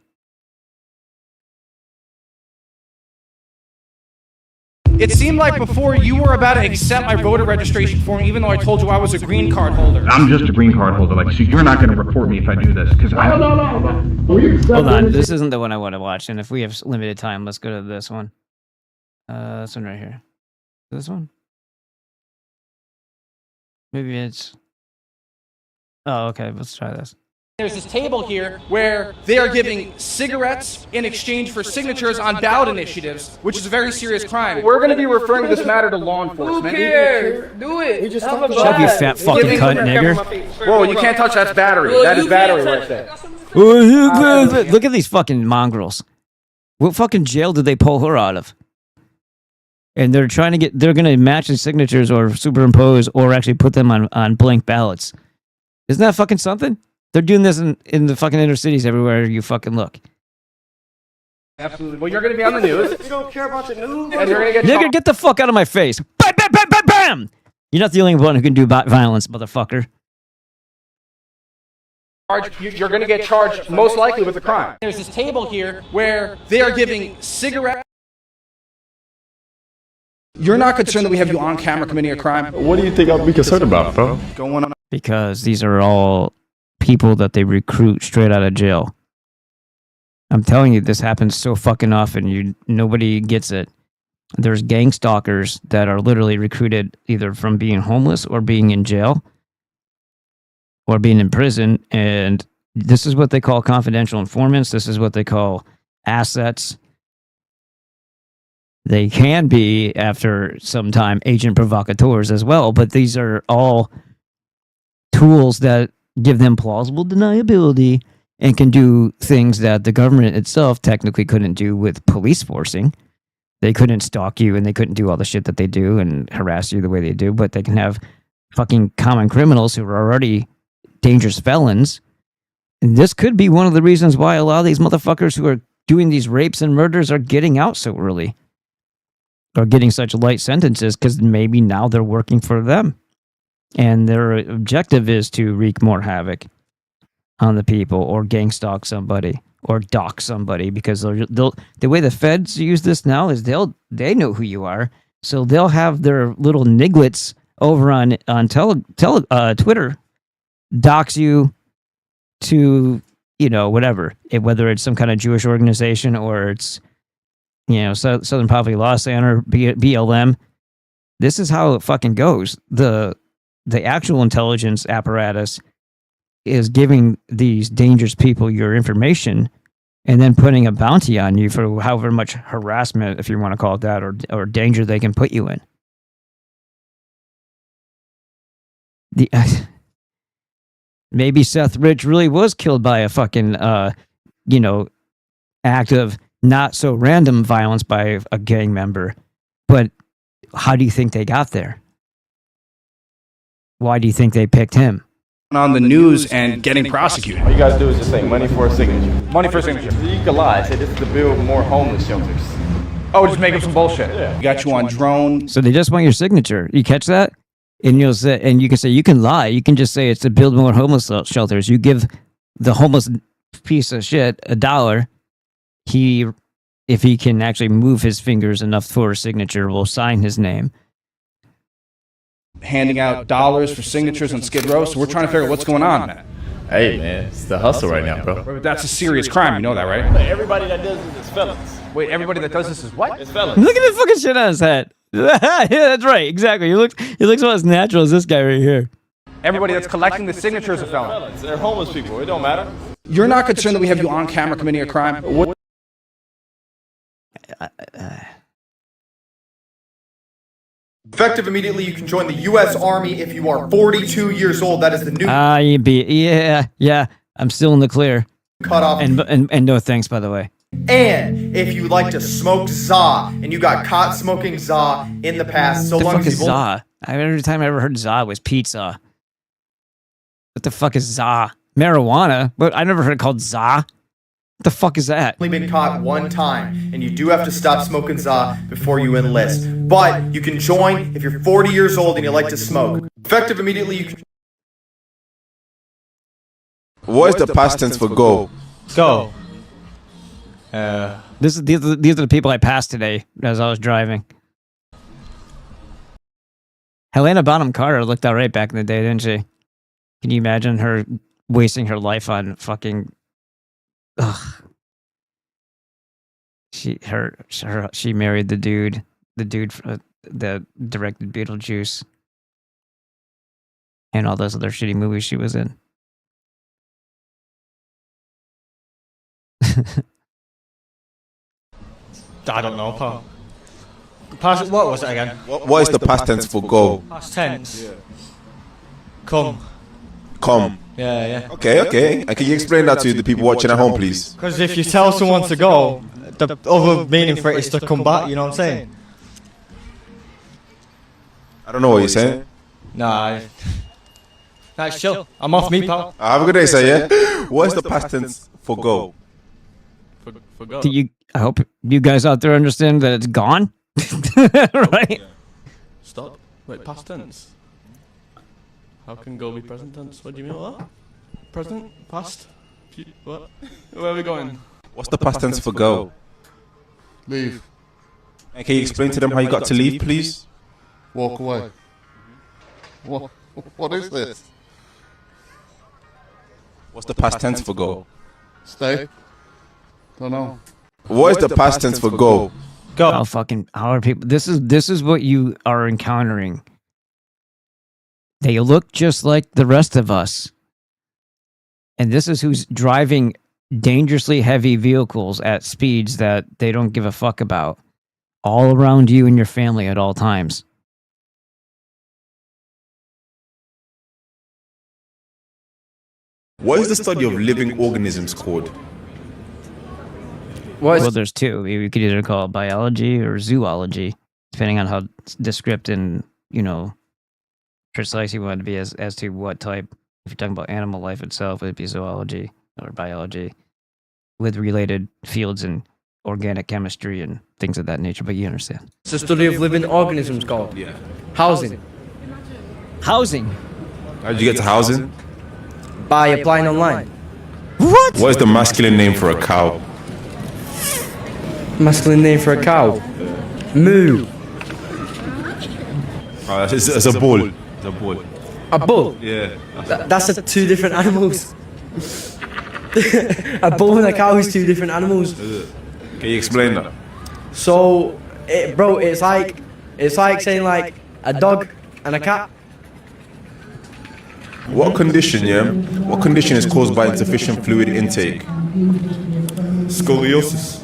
It seemed like before you were about to accept my voter registration form, even though I told you I was a green card holder. I'm just a green card holder. Like, so you're not going to report me if I do this, because I. No. Hold on, this isn't the one I want to watch, and if we have limited time, let's go to this one. This one right here. This one? Maybe it's. Oh, okay. Let's try this. There's this table here where they are giving cigarettes in exchange for signatures on ballot initiatives, which is a very serious crime. We're going to be referring this matter to law enforcement. Who cares? Do it. Shut up, you fat fucking cunt, nigger. Whoa, you can't touch that battery. That is battery right there. Look at these fucking mongrels. What fucking jail did they pull her out of? And they're trying to they're going to match the signatures or superimpose or actually put them on blank ballots. Isn't that fucking something? They're doing this in the fucking inner cities everywhere you fucking look. Absolutely. Well, you're going to be on the news. You don't care about the news? And you're going to Nigger, get the fuck out of my face. Bam, bam, bam, bam, bam! You're not the only one who can do violence, motherfucker. You're going to get charged most likely with a crime. There's this table here where they are giving cigarettes. You're not concerned that we have you on camera committing a crime? What do you think I'll be concerned about, bro? Going on. Because these are all people that they recruit straight out of jail. I'm telling you, this happens so fucking often. Nobody gets it. There's gang stalkers that are literally recruited either from being homeless or being in jail or being in prison. And this is what they call confidential informants. This is what they call assets. They can be, after some time, agent provocateurs as well. But these are all tools that give them plausible deniability and can do things that the government itself technically couldn't do with police forcing. They couldn't stalk you and they couldn't do all the shit that they do and harass you the way they do, but they can have fucking common criminals who are already dangerous felons. And this could be one of the reasons why a lot of these motherfuckers who are doing these rapes and murders are getting out so early or getting such light sentences, because maybe now they're working for them. And their objective is to wreak more havoc on the people or gang stalk somebody or dox somebody, because they'll the way the feds use this now is they know who you are. So they'll have their little niglets over on Twitter dox you to, whatever, whether it's some kind of Jewish organization or it's, Southern Poverty Law Center, BLM. This is how it fucking goes. The actual intelligence apparatus is giving these dangerous people your information and then putting a bounty on you for however much harassment, if you want to call it that, or danger they can put you in. Maybe Seth Rich really was killed by a fucking, act of not so random violence by a gang member. But how do you think they got there? Why do you think they picked him? On the news and getting prosecuted. All you guys do is just say money for a signature. Money for a signature. You can lie. Say this is to build more homeless shelters. Oh, just make up some bullshit. Yeah. We got you on drone. So they just want your signature. You catch that? And you can say you can lie. You can just say it's to build more homeless shelters. You give the homeless piece of shit $1. If he can actually move his fingers enough for a signature, will sign his name. Handing out dollars for signatures on Skid Row, so we're trying to figure out what's going on, man. Hey, man, it's the hustle right now, bro. But that's a serious crime, you know that, right? Everybody that does this is felons. Wait, everybody that does this is what? It's felons. Look at the fucking shit on his head. Yeah, that's right, exactly. He looks about as natural as this guy right here. Everybody that's collecting the signatures is a felon. Felons. They're homeless people. It don't matter. You're not concerned that we have you on camera committing a crime? What? Effective immediately, you can join the U.S. Army if you are 42 years old. That is the new yeah. I'm still in the clear. cutoff. And no thanks, by the way. And if you like to smoke za, and you got caught smoking za in the past, so What the long fuck as is you've za? Every time I ever heard za was pizza. What the fuck is za? Marijuana? But I never heard it called za. What the fuck is that? only been caught one time, and you do have to stop smoking za before you enlist. But you can join if you're 40 years old and you like to smoke. Effective immediately, you can. What is the past tense for go? Go. These are the people I passed today as I was driving. Helena Bonham Carter looked all right back in the day, didn't she? Can you imagine her wasting her life on fucking? Ugh. She married the dude that directed Beetlejuice and all those other shitty movies she was in. I don't know, pal. Past, what was it again? What is the past tense for go? Past tense. Come. Come. Yeah. Okay. And can you explain that to the people watching at home, please? Because if you tell someone to go, the other meaning for it is to come back, you know what I'm saying? I don't know what you're saying. Nah, it's chill. I'm off me, pal. Have a good day, sir, yeah? What is the past tense for go? For go. I hope you guys out there understand that it's gone. Right? Stop. Wait, past tense. How can go be present tense? What do you mean? What? Present? Past? What? Where are we going? What's the past tense for go? Leave. And can you explain to them how you got to leave, please? Walk away. What is this? What's the past tense for go? Stay. Don't know. What is the past tense for go? Go. How are people? This is what you are encountering. They look just like the rest of us. And this is who's driving dangerously heavy vehicles at speeds that they don't give a fuck about. All around you and your family at all times. What is the study of living organisms called? Well, there's two. You could either call it biology or zoology, depending on how descriptive and, precise you want to be as to what type. If you're talking about animal life itself, it'd be zoology or biology with related fields in organic chemistry and things of that nature, but you understand. It's the study of living organisms called. Yeah. Housing. Housing? How did you get to housing? By applying online. What? What is the masculine name for a cow? Masculine name for a cow? Moo. It's a bull. It's a bull. A bull? Yeah. That's two different animals. A bull and a cow is two different animals. Can you explain that? So, it's like saying like a dog and a cat. What condition is caused by insufficient fluid intake? Scoliosis.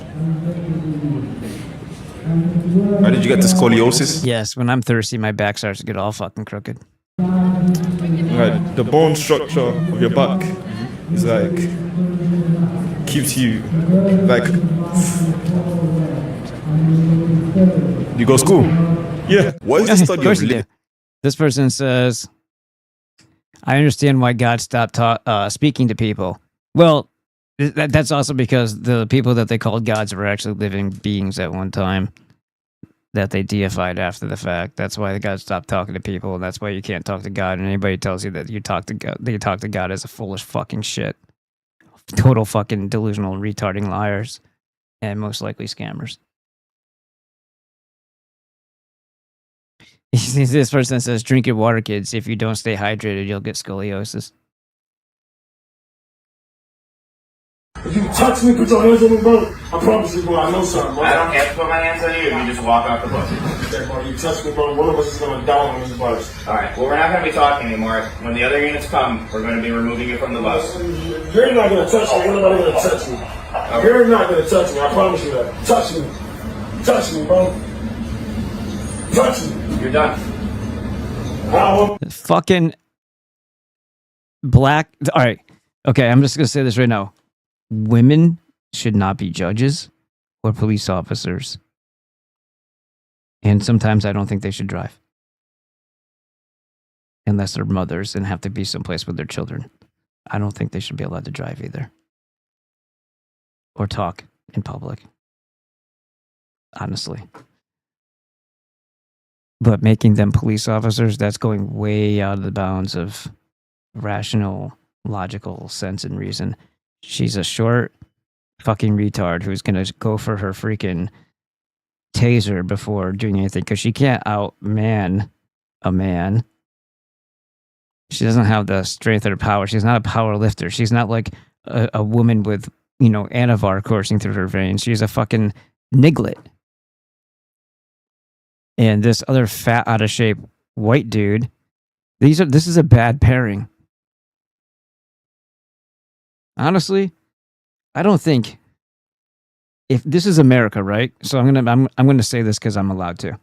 How did you get to scoliosis? Yes, when I'm thirsty, my back starts to get all fucking crooked. Right, the bone structure of your back is like keeps you like. You go to school? Yeah. What is the study Of course of you do. This person says, I understand why God stopped speaking to people. Well, that's also because the people that they called gods were actually living beings at one time that they deified after the fact. That's why God stopped talking to people. And that's why you can't talk to God. And anybody tells you that you talk to God is a foolish fucking shit. Total fucking delusional, retarding liars. And most likely scammers. This person says, drink your water, kids. If you don't stay hydrated, you'll get scoliosis. If you touch me, put your hands on me, bro. I promise you, bro, I know something, bro. I don't have to put my hands on you if you just walk off the bus. Okay, bro, you touch me, bro, one of us is gonna die on this bus. Alright, well, we're not gonna be talking anymore. When the other units come, we're gonna be removing you from the bus. You're not gonna touch me. You're not gonna touch me. Okay. You're not gonna touch me. I promise you that. Touch me. Touch me, bro. Touch me. You're done. Fucking black. All right. Okay, I'm just going to say this right now. Women should not be judges or police officers. And sometimes I don't think they should drive. Unless they're mothers and have to be someplace with their children. I don't think they should be allowed to drive either. Or talk in public. Honestly. But making them police officers, that's going way out of the bounds of rational, logical sense and reason. She's a short fucking retard who's going to go for her freaking taser before doing anything because she can't outman a man. She doesn't have the strength or power. She's not a power lifter. She's not like a woman with, Anavar coursing through her veins. She's a fucking niglet. And this other fat, out of shape white dude, this is a bad pairing. Honestly, I don't think if this is America, right? So I'm gonna say this because I'm allowed to.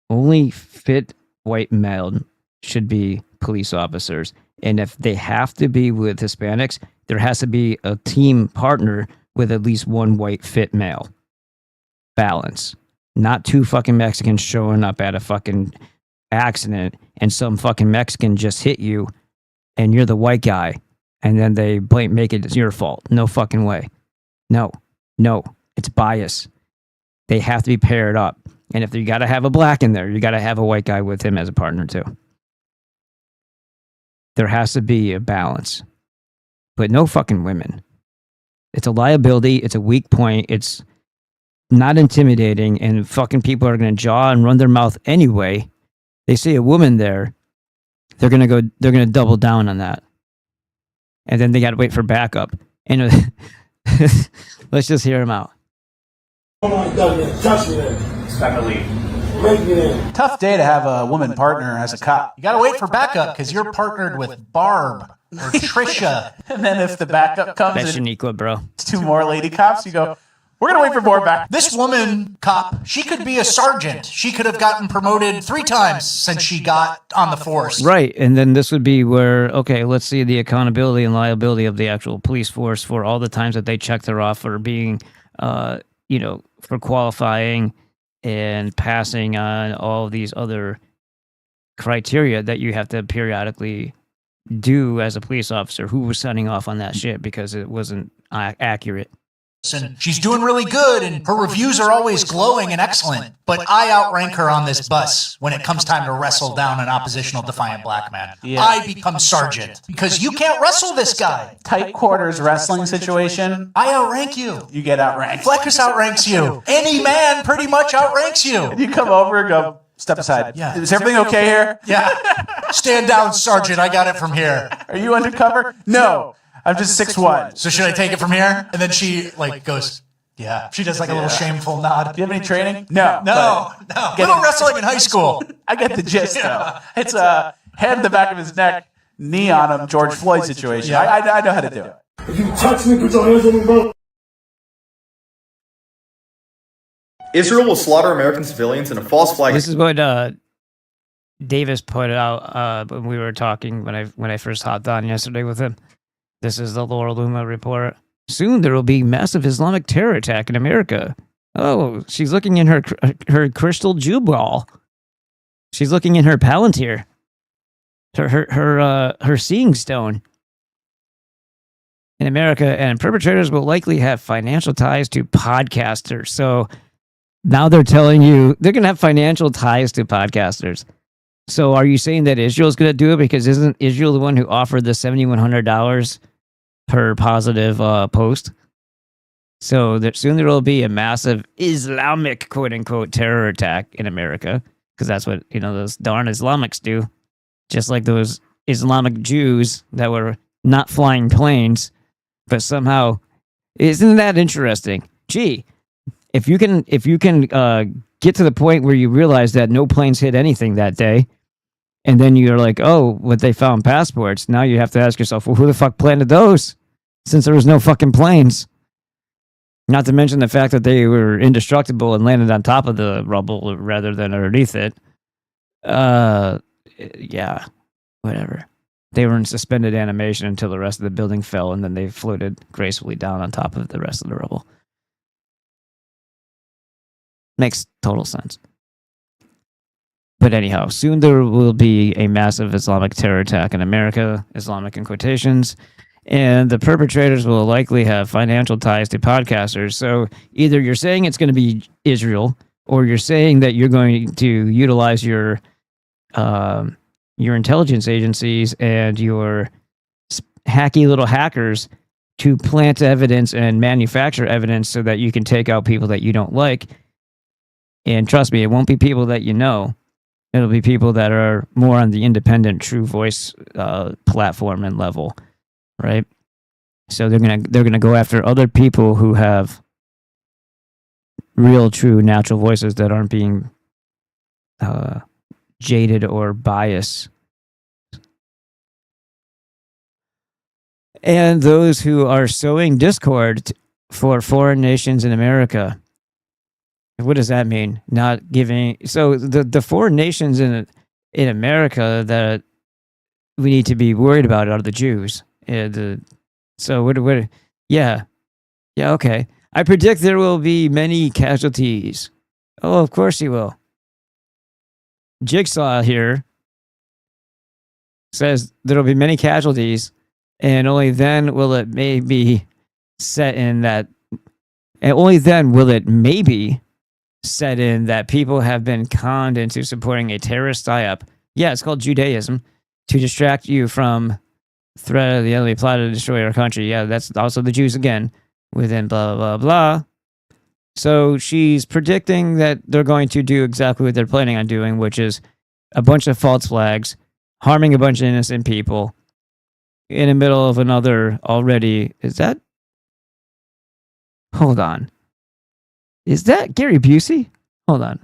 Only fit white male should be police officers, and if they have to be with Hispanics, there has to be a team partner with at least one white fit male. Balance, not two fucking Mexicans showing up at a fucking accident and some fucking Mexican just hit you, and you're the white guy, and then they make it your fault. No fucking way. No, it's bias. They have to be paired up. And if you got to have a black in there, you got to have a white guy with him as a partner too. There has to be a balance. But no fucking women. It's a liability. It's a weak point. It's not intimidating. And fucking people are going to jaw and run their mouth anyway. They see a woman there. They're going to double down on that. And then they got to wait for backup. And let's just hear him out. Oh my God, man. Touch me then. It's time to leave. Make me then. Tough day to have a woman partner as a cop. You gotta wait for backup because you're partnered with Barb or Trisha. And then if the backup comes, that's Shaniqua, bro. It's two more lady cops. You go, we're gonna wait for more back. This woman cop, she could be a sergeant. She could have gotten promoted 3 times since she got on the force. Right, and then this would be where, okay, let's see the accountability and liability of the actual police force for all the times that they checked her off for being, for qualifying and passing on all these other criteria that you have to periodically do as a police officer. Who was signing off on that shit because it wasn't accurate? And she's doing really good, and her reviews are always glowing and excellent. But I outrank her on this bus when it comes time to wrestle down an oppositional defiant black man. Yeah. I become sergeant because you can't wrestle this guy. Tight quarters wrestling situation. I outrank you. You get outranked. Fleckus outranks you. Any man pretty much outranks you. You come over and go, step aside. Yeah. Is everything okay here? Yeah. Stand down, sergeant. I got it from here. Are you undercover? No. I'm just 6'1". So should I take it from here? And then she goes, yeah. She does a little shameful nod. Do you have any training? No. Little wrestling in high school. I get the gist though. It's a head in the back of his neck, knee on him, George Floyd situation. Yeah. I know how to do it. If you touch me, put your hands on me, bro. Israel will slaughter American civilians in a false flag. This is what Davis put out when we were talking when I first hopped on yesterday with him. This is the Laura Luma report. Soon there will be massive Islamic terror attack in America. Oh, she's looking in her crystal jewel. She's looking in her palantir. Her seeing stone. In America, and perpetrators will likely have financial ties to podcasters. So now they're telling you they're going to have financial ties to podcasters. So are you saying that Israel's going to do it? Because isn't Israel the one who offered the $7,100 per positive post? So soon there will be a massive Islamic, quote unquote, terror attack in America. Because that's what, those darn Islamics do. Just like those Islamic Jews that were not flying planes. But somehow, isn't that interesting? Gee, if you can get to the point where you realize that no planes hit anything that day, and then you're like, oh, what they found passports. Now you have to ask yourself, well, who the fuck planted those? Since there was no fucking planes. Not to mention the fact that they were indestructible and landed on top of the rubble rather than underneath it. Yeah, whatever. They were in suspended animation until the rest of the building fell, and then they floated gracefully down on top of the rest of the rubble. Makes total sense. But anyhow, soon there will be a massive Islamic terror attack in America, Islamic in quotations, and the perpetrators will likely have financial ties to podcasters. So either you're saying it's going to be Israel, or you're saying that you're going to utilize your intelligence agencies and your hacky little hackers to plant evidence and manufacture evidence so that you can take out people that you don't like. And trust me, it won't be people that you know. It'll be people that are more on the independent True Voice platform and level, right? So they're gonna go after other people who have real, true, natural voices that aren't being jaded or biased. And those who are sowing discord for foreign nations in America. What does that mean? Not giving. So the foreign nations in America that we need to be worried about are the Jews. So what? Yeah, okay. I predict there will be many casualties. Oh, of course he will. Jigsaw here says there will be many casualties, and only then will it maybe set in that. And only then will it maybe set in that people have been conned into supporting a terrorist psyop. Yeah, it's called Judaism, to distract you from threat of the enemy plot to destroy our country. Yeah, that's also the Jews again, within blah, blah, blah. So she's predicting that they're going to do exactly what they're planning on doing, which is a bunch of false flags, harming a bunch of innocent people in the middle of another already. Is that? Hold on. Is that Gary Busey? Hold on.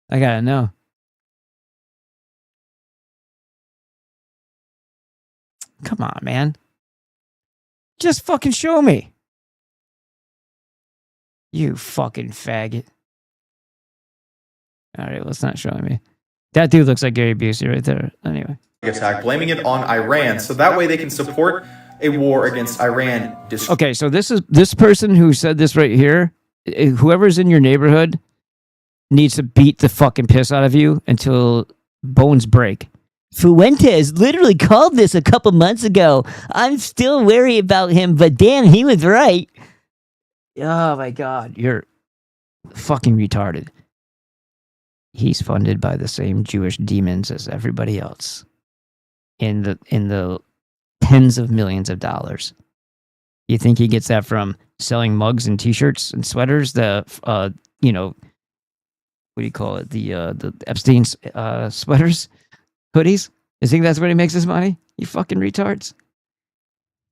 I gotta know. Come on, man. Just fucking show me. You fucking faggot. Alright, well, it's not showing me. That dude looks like Gary Busey right there. Anyway. Attack, blaming it on Iran, so that way they can support a war against Iran. Okay, so this person who said this right here, whoever's in your neighborhood needs to beat the fucking piss out of you until bones break. Fuentes literally called this a couple months ago. I'm still wary about him, but damn, he was right. Oh my god, you're fucking retarded. He's funded by the same Jewish demons as everybody else. In the tens of millions of dollars. You think he gets that from selling mugs and t-shirts and sweaters? What do you call it? The Epstein's sweaters? Hoodies? You think that's where he makes his money? You fucking retards.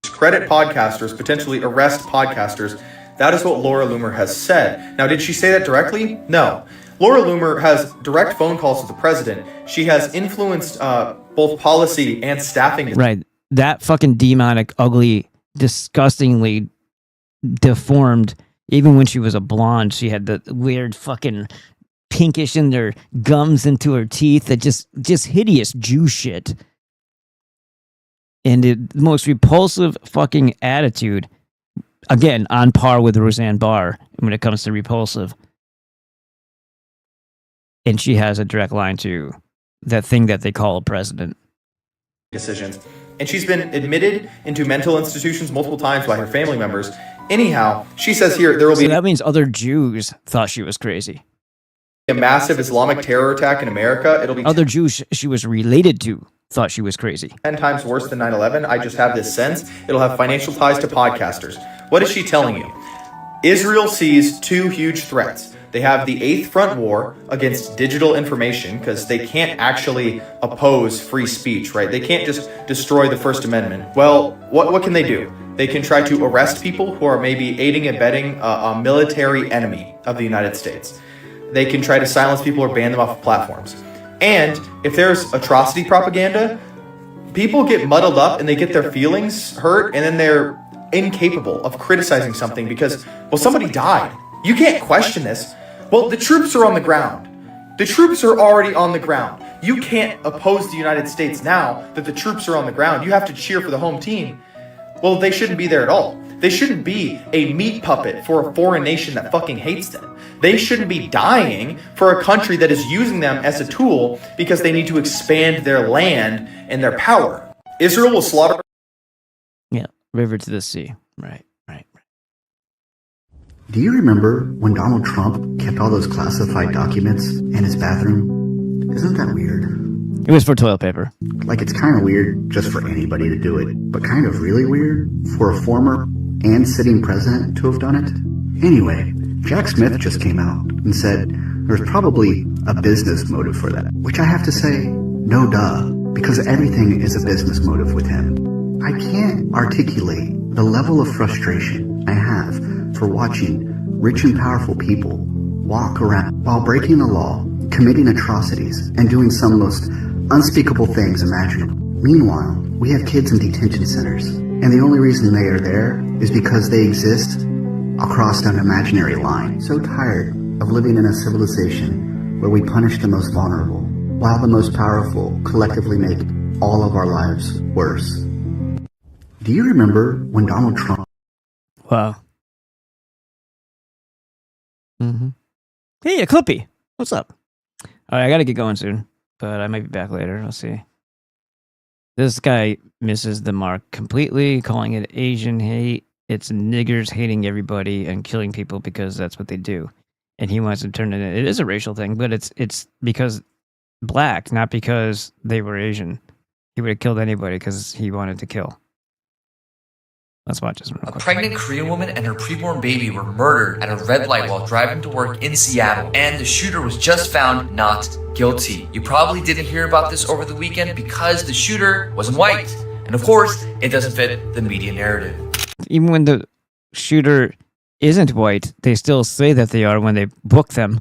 Credit podcasters, potentially arrest podcasters. That is what Laura Loomer has said. Now, did she say that directly? No. Laura Loomer has direct phone calls to the president. She has influenced both policy and staffing. Right. That fucking demonic, ugly, disgustingly deformed. Even when she was a blonde, she had the weird fucking pinkish in their gums into her teeth. That just hideous Jew shit. And the most repulsive fucking attitude. Again, on par with Roseanne Barr when it comes to repulsive. And she has a direct line to that thing that they call a president. Decisions. And she's been admitted into mental institutions multiple times by her family members. Anyhow, she says here there will be... So that means other Jews thought she was crazy. A massive Islamic terror attack in America. It'll be... Other Jews she was related to thought she was crazy. 10 times worse than 9/11. I just have this sense. It'll have financial ties to podcasters. What is she telling you? Israel sees two huge threats. They have the Eighth Front War against digital information because they can't actually oppose free speech, right? They can't just destroy the First Amendment. Well, what can they do? They can try to arrest people who are maybe aiding and abetting a military enemy of the United States. They can try to silence people or ban them off of platforms. And if there's atrocity propaganda, people get muddled up and they get their feelings hurt, and then they're incapable of criticizing something because, well, somebody died. You can't question this. Well, the troops are on the ground. The troops are already on the ground. You can't oppose the United States now that the troops are on the ground. You have to cheer for the home team. Well, they shouldn't be there at all. They shouldn't be a meat puppet for a foreign nation that fucking hates them. They shouldn't be dying for a country that is using them as a tool because they need to expand their land and their power. Israel will slaughter... Yeah, river to the sea. Right. Do you remember when Donald Trump kept all those classified documents in his bathroom? Isn't that weird? It was for toilet paper. Like, it's kind of weird just for anybody to do it, but kind of really weird for a former and sitting president to have done it. Anyway, Jack Smith just came out and said there's probably a business motive for that, which I have to say, no duh, because everything is a business motive with him. I can't articulate the level of frustration I have for watching rich and powerful people walk around while breaking the law, committing atrocities, and doing some most unspeakable things imaginable. Meanwhile, we have kids in detention centers And the only reason they are there is because they exist across an imaginary line. So tired of living in a civilization where we punish the most vulnerable, while the most powerful collectively make all of our lives worse. Do you remember when Donald Trump... Wow. Mm-hmm. Hey, Clippy. What's up? All right, I got to get going soon, but I might be back later. I'll see. This guy misses the mark completely, calling it Asian hate. It's niggers hating everybody and killing people because that's what they do. And he wants to turn it in. It is a racial thing, but it's because black, not because they were Asian. He would have killed anybody because he wanted to kill. Let's watch this one. A pregnant Korean woman and her preborn baby were murdered at a red light while driving to work in Seattle, and the shooter was just found not guilty. You probably didn't hear about this over the weekend because the shooter wasn't white. And of course, it doesn't fit the media narrative. Even when the shooter isn't white, they still say that they are when they book them.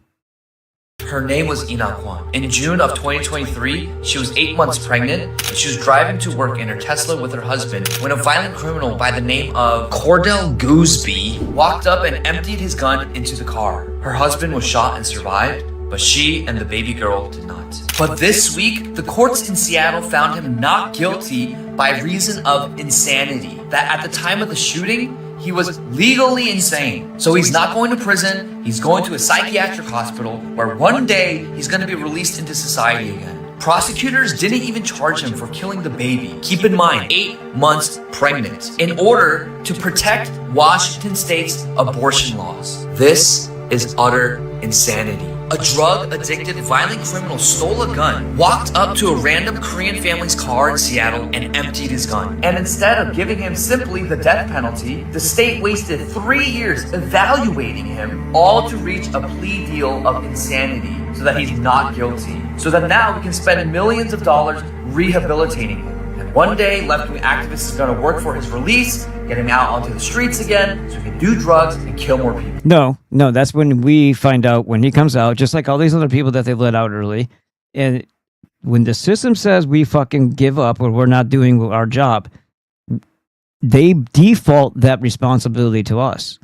Her name was Ina Kwan. In June of 2023, she was 8 months pregnant, and she was driving to work in her Tesla with her husband when a violent criminal by the name of Cordell Gooseby walked up and emptied his gun into the car. Her husband was shot and survived, but she and the baby girl did not. But this week, the courts in Seattle found him not guilty by reason of insanity. That at the time of the shooting, he was legally insane. So he's not going to prison, he's going to a psychiatric hospital where one day he's going to be released into society again. Prosecutors didn't even charge him for killing the baby. Keep in mind, 8 months pregnant, in order to protect Washington State's abortion laws. This is utter insanity. A drug-addicted violent criminal stole a gun, walked up to a random Korean family's car in Seattle, and emptied his gun. And instead of giving him simply the death penalty, the state wasted 3 years evaluating him, all to reach a plea deal of insanity so that he's not guilty. So that now we can spend millions of dollars rehabilitating him. And one day, left-wing activists are going to work for his release, get him out onto the streets again, so he can do drugs and kill more people. No, that's when we find out when he comes out, just like all these other people that they let out early. And when the system says we fucking give up or we're not doing our job, they default that responsibility to us.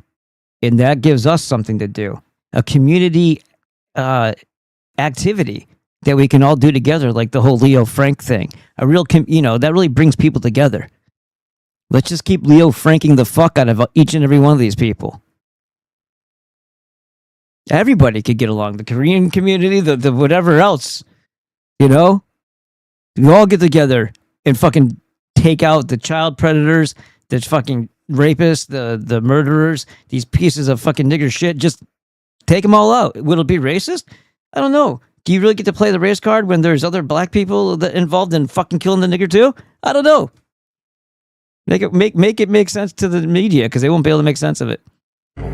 And that gives us something to do. A community activity that we can all do together, like the whole Leo Frank thing. A real, that really brings people together. Let's just keep Leo Franking the fuck out of each and every one of these people. Everybody could get along. The Korean community, the whatever else, We all get together and fucking take out the child predators, the fucking rapists, the murderers, these pieces of fucking nigger shit. Just take them all out. Will it be racist? I don't know. Do you really get to play the race card when there's other black people that involved in fucking killing the nigger too? I don't know. Make it make sense to the media because they won't be able to make sense of it.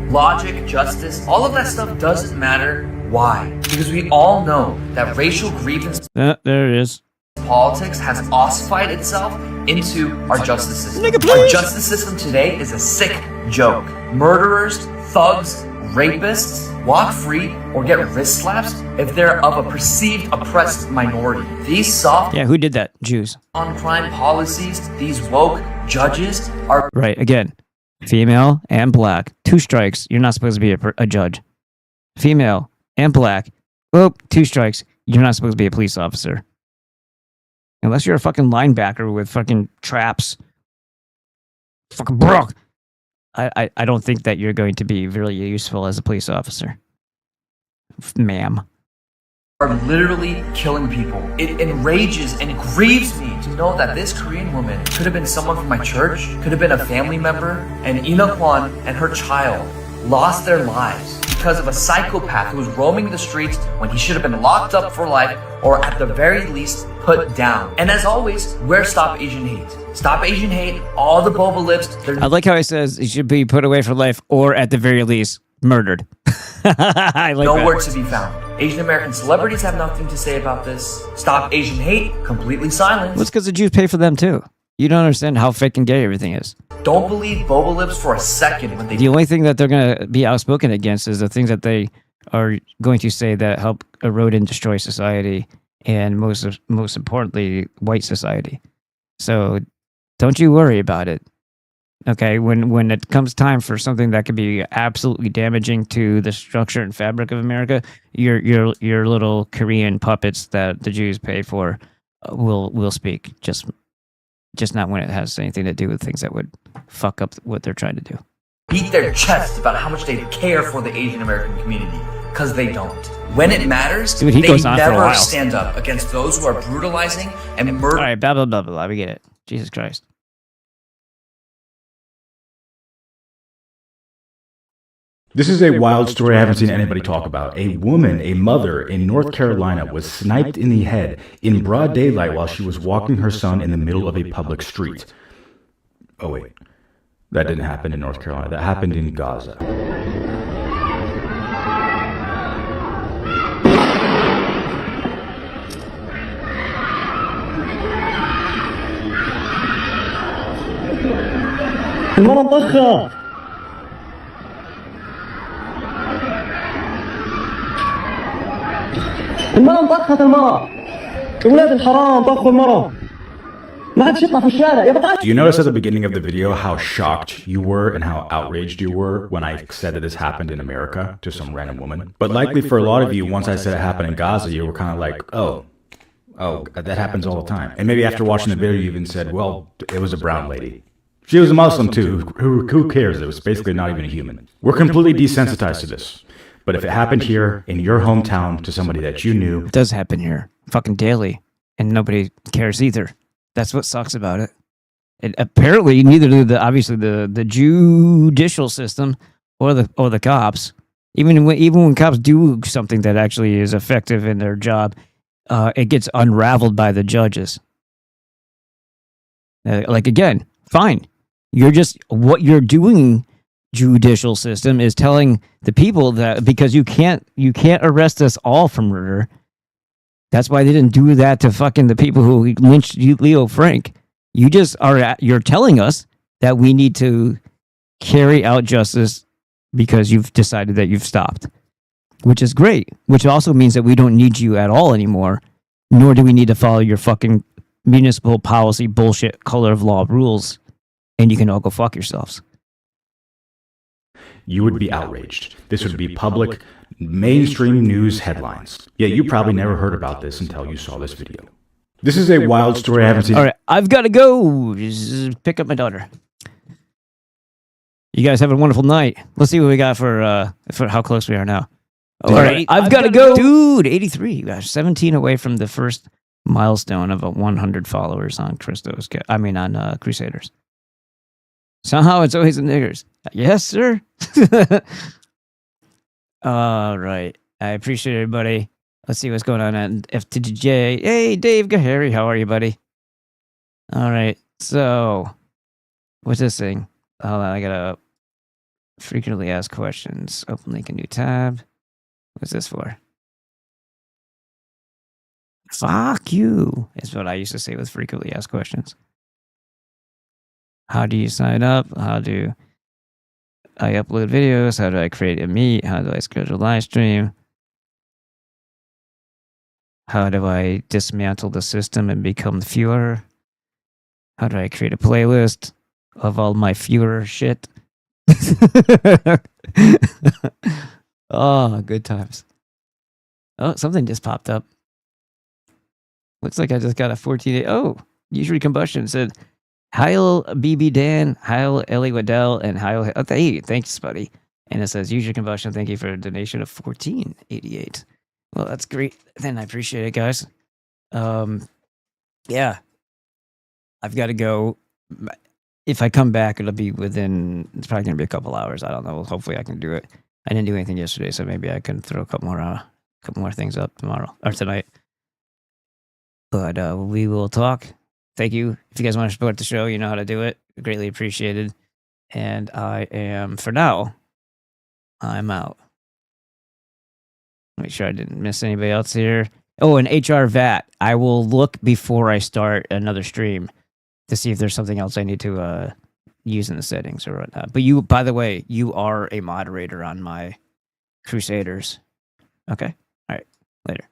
Logic, justice, all of that stuff doesn't matter. Why? Because we all know that racial grievance there it is. Politics has ossified itself into our justice system. Nigga, our justice system today is a sick joke. Murderers, thugs, rapists walk free or get wrist slaps if they're of a perceived oppressed minority. These soft who did that? Jews. On crime policies, these woke judges are right. Again, female and black, 2 strikes. You're not supposed to be a judge. Female and black, 2 strikes. You're not supposed to be a police officer. Unless you're a fucking linebacker with fucking traps. Fucking bro. I don't think that you're going to be really useful as a police officer. Ma'am. Are literally killing people. It enrages and grieves me to know that this Korean woman could have been someone from my church, could have been a family member, and Ina Kwan and her child lost their lives because of a psychopath who was roaming the streets when he should have been locked up for life or at the very least put down. And as always, we're Stop Asian Hate. Stop Asian Hate, all the boba lips. I like how he says he should be put away for life or at the very least murdered. I like Nowhere that. to be found. Asian American celebrities have nothing to say about this. Stop Asian Hate, completely silent. Well, it's because the Jews pay for them too. You don't understand how fake and gay everything is. Don't believe boba lips for a second when they... The only thing that they're going to be outspoken against is the things that they are going to say that help erode and destroy society, and most importantly, white society. So don't you worry about it. Okay, when it comes time for something that could be absolutely damaging to the structure and fabric of America, your little Korean puppets that the Jews pay for will speak. Just not when it has anything to do with things that would fuck up what they're trying to do. Beat their chests about how much they care for the Asian American community, because they don't. When it matters, Dude, he they goes on for a never while. stand up against those who are brutalizing and murdering. All right, blah blah blah blah. We get it. Jesus Christ. This is a wild story I haven't seen anybody talk about. A woman, a mother in North Carolina, was sniped in the head in broad daylight while she was walking her son in the middle of a public street. Oh, wait. That didn't happen in North Carolina. That happened in Gaza. المرة مطخة المرة مطخت المرة ولاد الحرام طخوا المرة ما حدش يطلع في الشارع يا بطل. Do you notice at the beginning of the video how shocked you were and how outraged you were when I said that this happened in America to some random woman? But likely for a lot of you, once I said it happened in Gaza, you were kind of like, oh, that happens all the time. And maybe after watching the video, you even said, well, it was a brown lady. She was a Muslim too. Who cares? It was basically not even a human. We're completely desensitized to this. But if it happened here in your hometown to somebody that you knew... It does happen here. Fucking daily. And nobody cares either. That's what sucks about it. And apparently neither do the judicial system or the cops. Even when cops do something that actually is effective in their job, it gets unraveled by the judges. Like again, fine. What you're doing, judicial system, is telling the people that because you can't arrest us all for murder. That's why they didn't do that to fucking the people who lynched Leo Frank. You're telling us that we need to carry out justice because you've decided that you've stopped, which is great. Which also means that we don't need you at all anymore, nor do we need to follow your fucking municipal policy bullshit color of law rules, and you can all go fuck yourselves. You would be outraged. This would be public, mainstream news headlines. Yet you probably never heard about this until you saw this video. This is a wild story I haven't seen. All right, I've got to go. Just pick up my daughter. You guys have a wonderful night. Let's see what we got for how close we are now. All right, I've got to go. Dude, 83. Gosh, 17 away from the first milestone of 100 followers on Crusaders. Somehow it's always the niggers. Yes, sir. All right. I appreciate everybody. Let's see what's going on at FTJ. Hey, Dave Gahary. How are you, buddy? All right. So, what's this thing? Hold on. I got to frequently asked questions. Open link a new tab. What's this for? Fuck you, is what I used to say with frequently asked questions. How do you sign up? How do I upload videos? How do I create a meet? How do I schedule a live stream? How do I dismantle the system and become fewer? How do I create a playlist of all my fewer shit? Oh, good times. Oh, something just popped up. Looks like I just got a 14-day. Oh, usually combustion said, Heil BB Dan, Heil Ellie Waddell, and Heil. Oh, hey, thanks, buddy. And it says, usual combustion. Thank you for a donation of $14.88. Well, that's great. Then I appreciate it, guys. Yeah, I've got to go. If I come back, it'll be within. It's probably gonna be a couple hours. I don't know. Hopefully, I can do it. I didn't do anything yesterday, so maybe I can throw a couple more things up tomorrow or tonight. But we will talk. Thank you. If you guys want to support the show, you know how to do it. Greatly appreciated. And I am, for now, I'm out. Make sure I didn't miss anybody else here. Oh, and HR VAT. I will look before I start another stream to see if there's something else I need to use in the settings or whatnot. But you, by the way, you are a moderator on my Crusaders. Okay? All right. Later.